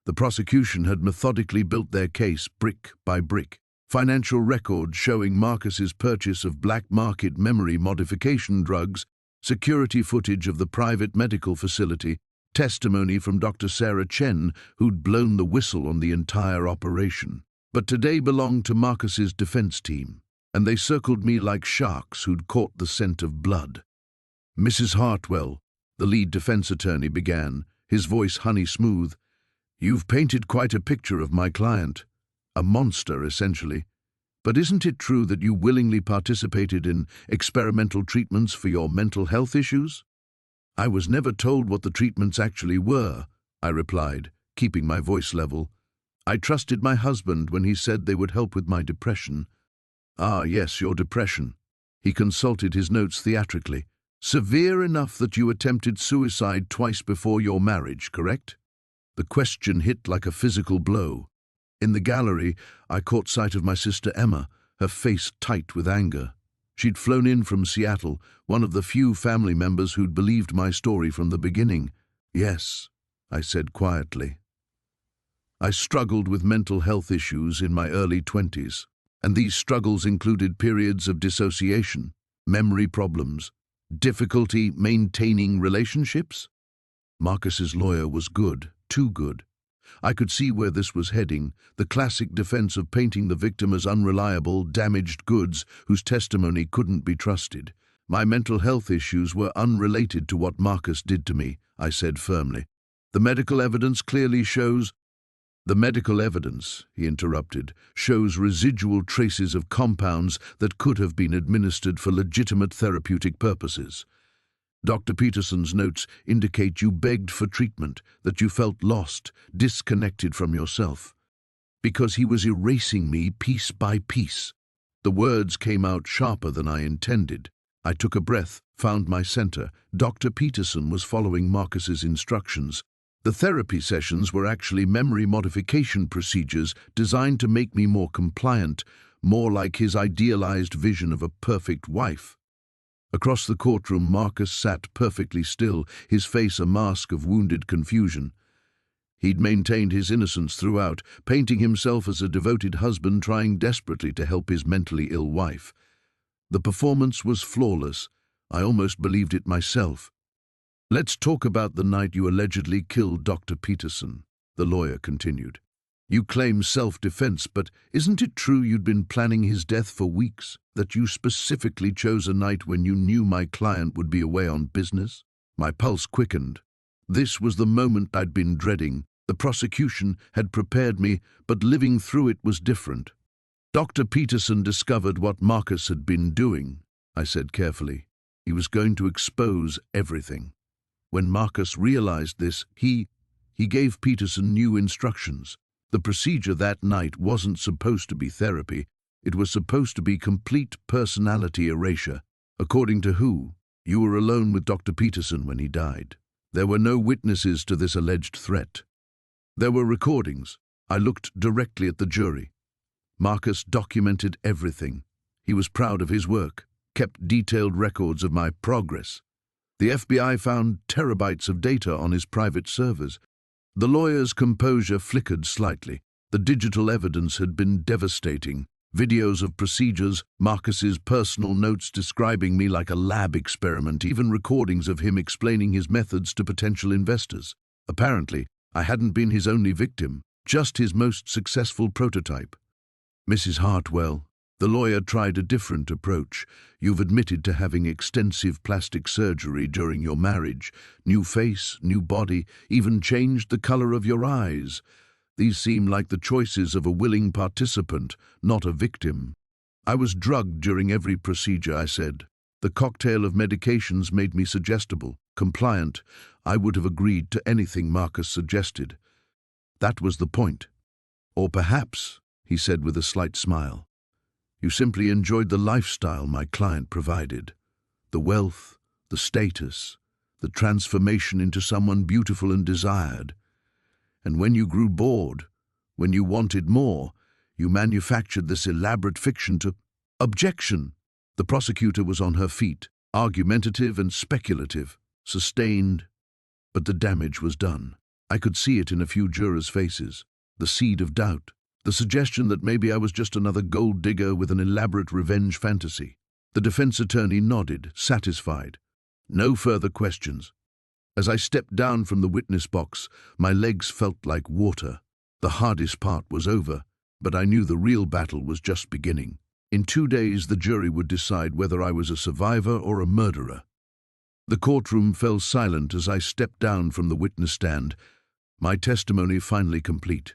The prosecution had methodically built their case brick by brick. Financial records showing Marcus's purchase of black market memory modification drugs, security footage of the private medical facility, testimony from Dr. Sarah Chen, who'd blown the whistle on the entire operation. But today belonged to Marcus's defense team, and they circled me like sharks who'd caught the scent of blood. Mrs. Hartwell, the lead defense attorney, began, his voice honey-smooth. You've painted quite a picture of my client. A monster, essentially. But isn't it true that you willingly participated in experimental treatments for your mental health issues? I was never told what the treatments actually were, I replied, keeping my voice level. I trusted my husband when he said they would help with my depression. Ah, yes, your depression. He consulted his notes theatrically. Severe enough that you attempted suicide twice before your marriage, correct? The question hit like a physical blow. In the gallery, I caught sight of my sister Emma, her face tight with anger. She'd flown in from Seattle, one of the few family members who'd believed my story from the beginning. Yes, I said quietly. I struggled with mental health issues in my early 20s, and these struggles included periods of dissociation, memory problems, difficulty maintaining relationships. Marcus's lawyer was good, too good. I could see where this was heading, the classic defense of painting the victim as unreliable, damaged goods whose testimony couldn't be trusted. My mental health issues were unrelated to what Marcus did to me, I said firmly. The medical evidence clearly shows— The medical evidence, he interrupted, shows residual traces of compounds that could have been administered for legitimate therapeutic purposes. Dr. Peterson's notes indicate you begged for treatment, that you felt lost, disconnected from yourself. Because he was erasing me piece by piece. The words came out sharper than I intended. I took a breath, found my center. Dr. Peterson was following Marcus's instructions. The therapy sessions were actually memory modification procedures designed to make me more compliant, more like his idealized vision of a perfect wife. Across the courtroom, Marcus sat perfectly still, his face a mask of wounded confusion. He'd maintained his innocence throughout, painting himself as a devoted husband trying desperately to help his mentally ill wife. The performance was flawless. I almost believed it myself. Let's talk about the night you allegedly killed Dr. Peterson, the lawyer continued. You claim self-defense, but isn't it true you'd been planning his death for weeks, that you specifically chose a night when you knew my client would be away on business? My pulse quickened. This was the moment I'd been dreading. The prosecution had prepared me, but living through it was different. Dr. Peterson discovered what Marcus had been doing. I said carefully. He was going to expose everything. When Marcus realized this, he gave Peterson new instructions. The procedure that night wasn't supposed to be therapy. It was supposed to be complete personality erasure. According to who? You were alone with Dr. Peterson when he died. There were no witnesses to this alleged threat. There were recordings. I looked directly at the jury. Marcus documented everything. He was proud of his work, kept detailed records of my progress. The FBI found terabytes of data on his private servers. The lawyer's composure flickered slightly. The digital evidence had been devastating. Videos of procedures, Marcus's personal notes describing me like a lab experiment, even recordings of him explaining his methods to potential investors. Apparently, I hadn't been his only victim, just his most successful prototype. Mrs. Hartwell, the lawyer tried a different approach. You've admitted to having extensive plastic surgery during your marriage. New face, new body, even changed the color of your eyes. These seem like the choices of a willing participant, not a victim. I was drugged during every procedure, I said. The cocktail of medications made me suggestible, compliant. I would have agreed to anything Marcus suggested. That was the point. Or perhaps, he said with a slight smile, you simply enjoyed the lifestyle my client provided. The wealth, the status, the transformation into someone beautiful and desired. And when you grew bored, when you wanted more, you manufactured this elaborate fiction to... Objection! The prosecutor was on her feet, argumentative and speculative, sustained. But the damage was done. I could see it in a few jurors' faces. The seed of doubt. The suggestion that maybe I was just another gold digger with an elaborate revenge fantasy. The defense attorney nodded, satisfied. No further questions. As I stepped down from the witness box, my legs felt like water. The hardest part was over, but I knew the real battle was just beginning. In 2 days, the jury would decide whether I was a survivor or a murderer. The courtroom fell silent as I stepped down from the witness stand, my testimony finally complete.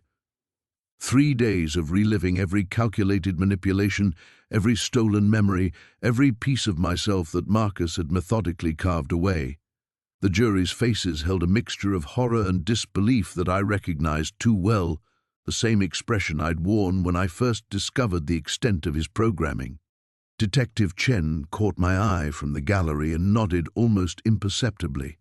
3 days of reliving every calculated manipulation, every stolen memory, every piece of myself that Marcus had methodically carved away. The jury's faces held a mixture of horror and disbelief that I recognized too well, the same expression I'd worn when I first discovered the extent of his programming. Detective Chen caught my eye from the gallery and nodded almost imperceptibly.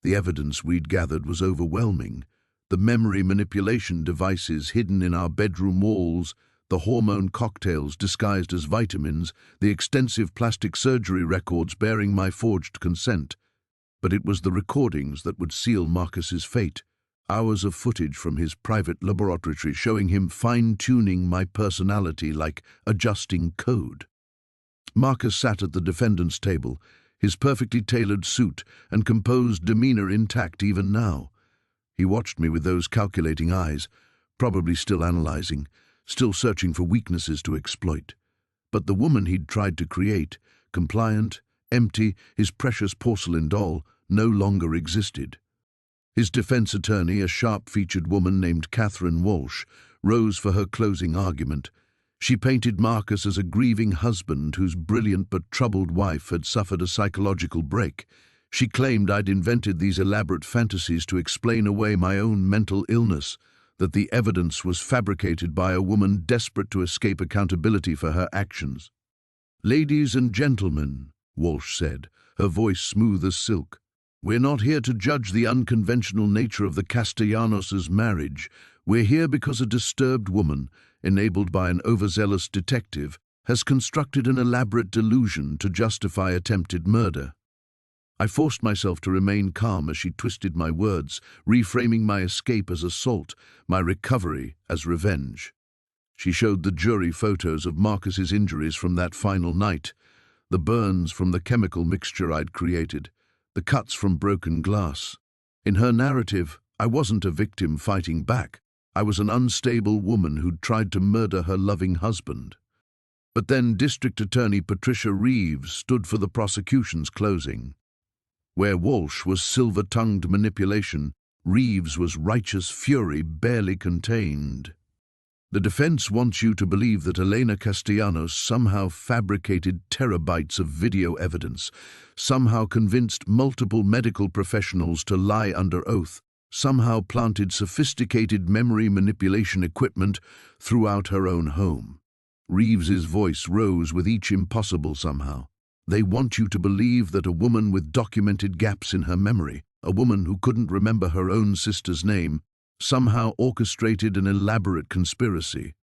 The evidence we'd gathered was overwhelming. The memory manipulation devices hidden in our bedroom walls, the hormone cocktails disguised as vitamins, the extensive plastic surgery records bearing my forged consent. But it was the recordings that would seal Marcus's fate. Hours of footage from his private laboratory showing him fine-tuning my personality like adjusting code. Marcus sat at the defendant's table, his perfectly tailored suit and composed demeanor intact even now. He watched me with those calculating eyes, probably still analyzing, still searching for weaknesses to exploit. But the woman he'd tried to create, compliant, empty, his precious porcelain doll, no longer existed. His defense attorney, a sharp-featured woman named Catherine Walsh, rose for her closing argument. She painted Marcus as a grieving husband whose brilliant but troubled wife had suffered a psychological break. She claimed I'd invented these elaborate fantasies to explain away my own mental illness, that the evidence was fabricated by a woman desperate to escape accountability for her actions. "Ladies and gentlemen," Walsh said, her voice smooth as silk, "we're not here to judge the unconventional nature of the Castellanos' marriage. We're here because a disturbed woman, enabled by an overzealous detective, has constructed an elaborate delusion to justify attempted murder." I forced myself to remain calm as she twisted my words, reframing my escape as assault, my recovery as revenge. She showed the jury photos of Marcus's injuries from that final night, the burns from the chemical mixture I'd created, the cuts from broken glass. In her narrative, I wasn't a victim fighting back. I was an unstable woman who'd tried to murder her loving husband. But then District Attorney Patricia Reeves stood for the prosecution's closing. Where Walsh was silver-tongued manipulation, Reeves was righteous fury barely contained. The defense wants you to believe that Elena Castellanos somehow fabricated terabytes of video evidence, somehow convinced multiple medical professionals to lie under oath, somehow planted sophisticated memory manipulation equipment throughout her own home. Reeves's voice rose with each impossible somehow. They want you to believe that a woman with documented gaps in her memory, a woman who couldn't remember her own sister's name, somehow orchestrated an elaborate conspiracy.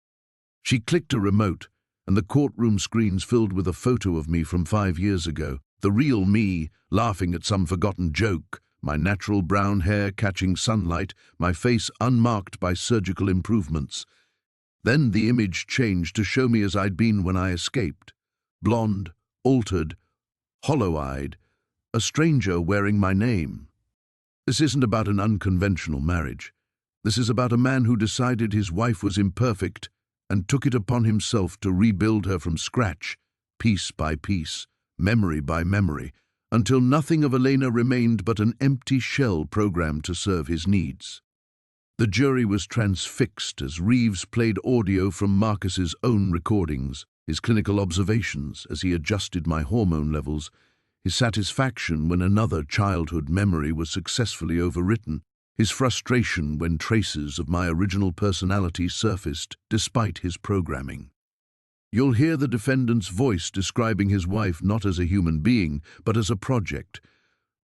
She clicked a remote, and the courtroom screens filled with a photo of me from 5 years ago, the real me, laughing at some forgotten joke, my natural brown hair catching sunlight, my face unmarked by surgical improvements. Then the image changed to show me as I'd been when I escaped, blonde, altered, hollow-eyed, a stranger wearing my name. This isn't about an unconventional marriage. This is about a man who decided his wife was imperfect and took it upon himself to rebuild her from scratch, piece by piece, memory by memory, until nothing of Elena remained but an empty shell programmed to serve his needs. The jury was transfixed as Reeves played audio from Marcus's own recordings, his clinical observations as he adjusted my hormone levels, his satisfaction when another childhood memory was successfully overwritten, his frustration when traces of my original personality surfaced despite his programming. You'll hear the defendant's voice describing his wife not as a human being, but as a project.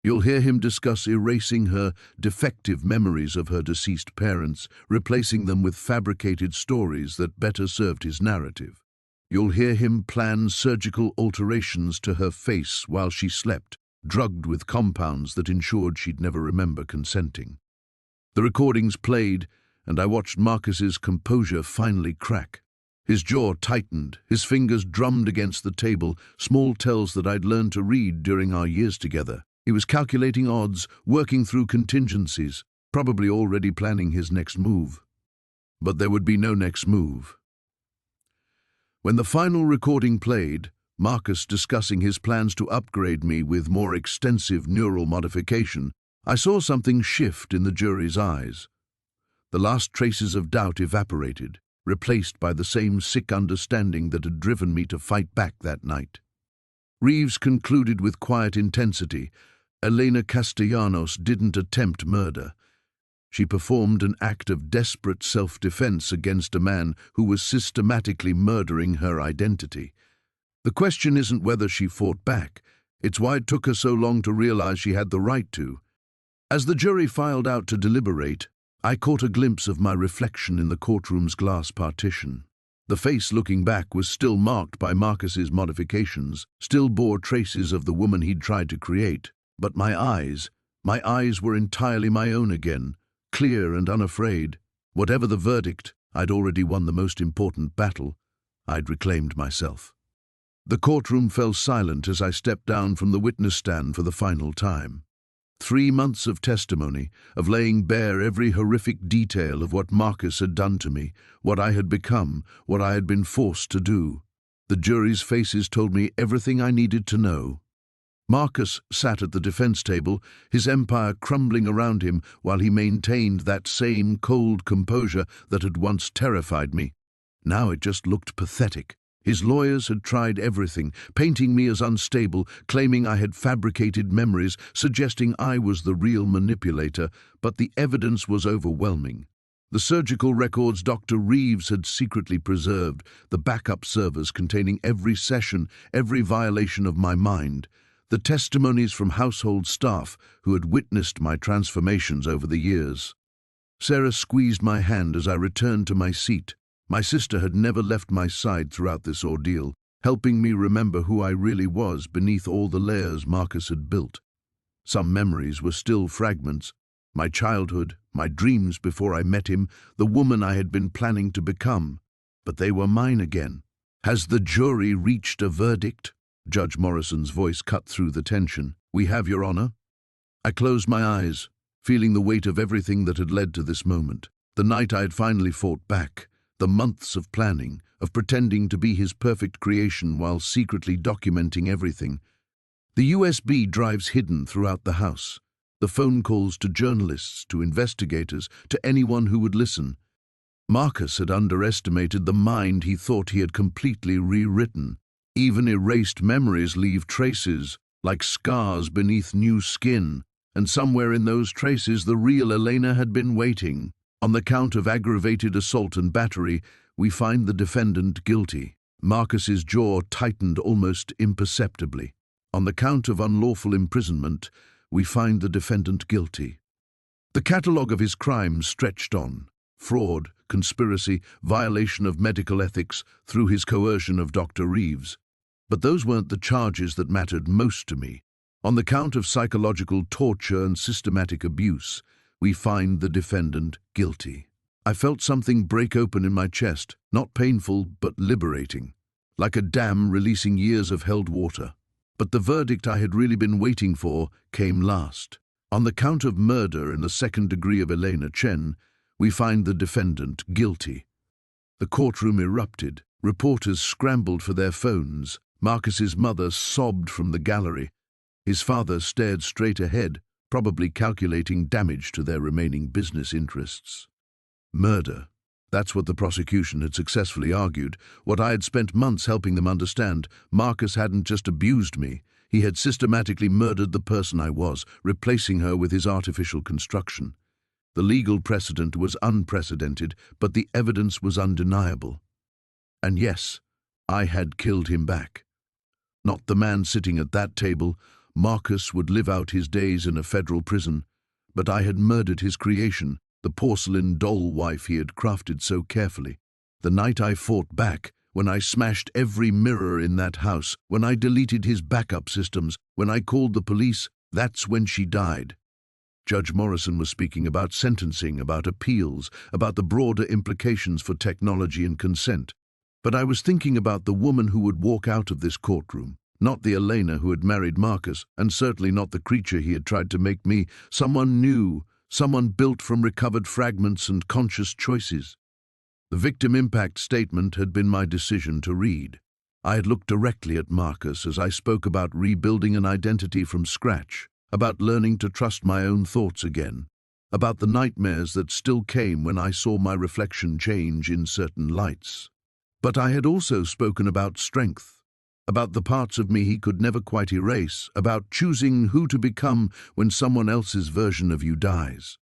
You'll hear him discuss erasing her defective memories of her deceased parents, replacing them with fabricated stories that better served his narrative. You'll hear him plan surgical alterations to her face while she slept, drugged with compounds that ensured she'd never remember consenting. The recordings played, and I watched Marcus's composure finally crack. His jaw tightened, his fingers drummed against the table, small tells that I'd learned to read during our years together. He was calculating odds, working through contingencies, probably already planning his next move. But there would be no next move. When the final recording played, Marcus discussing his plans to upgrade me with more extensive neural modification, I saw something shift in the jury's eyes. The last traces of doubt evaporated, replaced by the same sick understanding that had driven me to fight back that night. Reeves concluded with quiet intensity, Elena Castellanos didn't attempt murder. She performed an act of desperate self-defense against a man who was systematically murdering her identity. The question isn't whether she fought back, it's why it took her so long to realize she had the right to. As the jury filed out to deliberate, I caught a glimpse of my reflection in the courtroom's glass partition. The face looking back was still marked by Marcus's modifications, still bore traces of the woman he'd tried to create, but my eyes were entirely my own again, clear and unafraid. Whatever the verdict, I'd already won the most important battle. I'd reclaimed myself. The courtroom fell silent as I stepped down from the witness stand for the final time. 3 months of testimony, of laying bare every horrific detail of what Marcus had done to me, what I had become, what I had been forced to do. The jury's faces told me everything I needed to know. Marcus sat at the defense table, his empire crumbling around him while he maintained that same cold composure that had once terrified me. Now it just looked pathetic. His lawyers had tried everything, painting me as unstable, claiming I had fabricated memories, suggesting I was the real manipulator, but the evidence was overwhelming. The surgical records Dr. Reeves had secretly preserved, the backup servers containing every session, every violation of my mind, the testimonies from household staff who had witnessed my transformations over the years. Sarah squeezed my hand as I returned to my seat. My sister had never left my side throughout this ordeal, helping me remember who I really was beneath all the layers Marcus had built. Some memories were still fragments. My childhood, my dreams before I met him, the woman I had been planning to become. But they were mine again. Has the jury reached a verdict? Judge Morrison's voice cut through the tension. We have, Your Honor. I closed my eyes, feeling the weight of everything that had led to this moment. The night I had finally fought back. The months of planning, of pretending to be his perfect creation while secretly documenting everything. The USB drives hidden throughout the house. The phone calls to journalists, to investigators, to anyone who would listen. Marcus had underestimated the mind he thought he had completely rewritten. Even erased memories leave traces, like scars beneath new skin, and somewhere in those traces the real Elena had been waiting. On the count of aggravated assault and battery, we find the defendant guilty. Marcus's jaw tightened almost imperceptibly. On the count of unlawful imprisonment, we find the defendant guilty. The catalogue of his crimes stretched on: fraud, conspiracy, violation of medical ethics through his coercion of Dr. Reeves. But those weren't the charges that mattered most to me. On the count of psychological torture and systematic abuse, we find the defendant guilty. I felt something break open in my chest, not painful but liberating, like a dam releasing years of held water. But the verdict I had really been waiting for came last. On the count of murder in the second degree of Elena Chen, we find the defendant guilty. The courtroom erupted. Reporters scrambled for their phones. Marcus's mother sobbed from the gallery. His father stared straight ahead, probably calculating damage to their remaining business interests. Murder. That's what the prosecution had successfully argued, what I had spent months helping them understand. Marcus hadn't just abused me, he had systematically murdered the person I was, replacing her with his artificial construction. The legal precedent was unprecedented, but the evidence was undeniable. And yes, I had killed him back. Not the man sitting at that table. Marcus would live out his days in a federal prison, but I had murdered his creation, the porcelain doll wife he had crafted so carefully. The night I fought back, when I smashed every mirror in that house, when I deleted his backup systems, when I called the police, that's when she died. Judge Morrison was speaking about sentencing, about appeals, about the broader implications for technology and consent. But I was thinking about the woman who would walk out of this courtroom, not the Elena who had married Marcus, and certainly not the creature he had tried to make me, someone new, someone built from recovered fragments and conscious choices. The victim impact statement had been my decision to read. I had looked directly at Marcus as I spoke about rebuilding an identity from scratch, about learning to trust my own thoughts again, about the nightmares that still came when I saw my reflection change in certain lights. But I had also spoken about strength, about the parts of me he could never quite erase, about choosing who to become when someone else's version of you dies.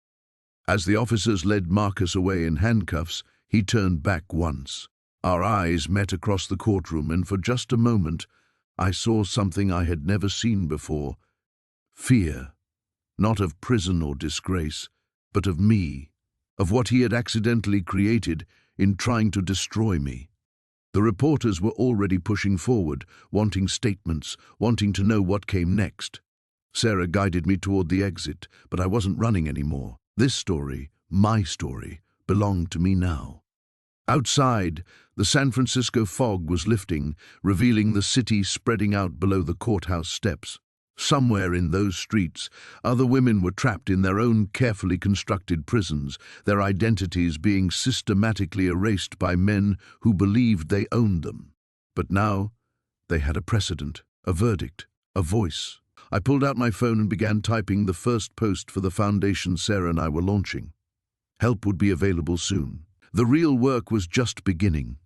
As the officers led Marcus away in handcuffs, he turned back once. Our eyes met across the courtroom, and for just a moment, I saw something I had never seen before. Fear, not of prison or disgrace, but of me, of what he had accidentally created in trying to destroy me. The reporters were already pushing forward, wanting statements, wanting to know what came next. Sarah guided me toward the exit, but I wasn't running anymore. This story, my story, belonged to me now. Outside, the San Francisco fog was lifting, revealing the city spreading out below the courthouse steps. Somewhere in those streets, other women were trapped in their own carefully constructed prisons, their identities being systematically erased by men who believed they owned them. But now, they had a precedent, a verdict, a voice. I pulled out my phone and began typing the first post for the foundation Sarah and I were launching. Help would be available soon. The real work was just beginning.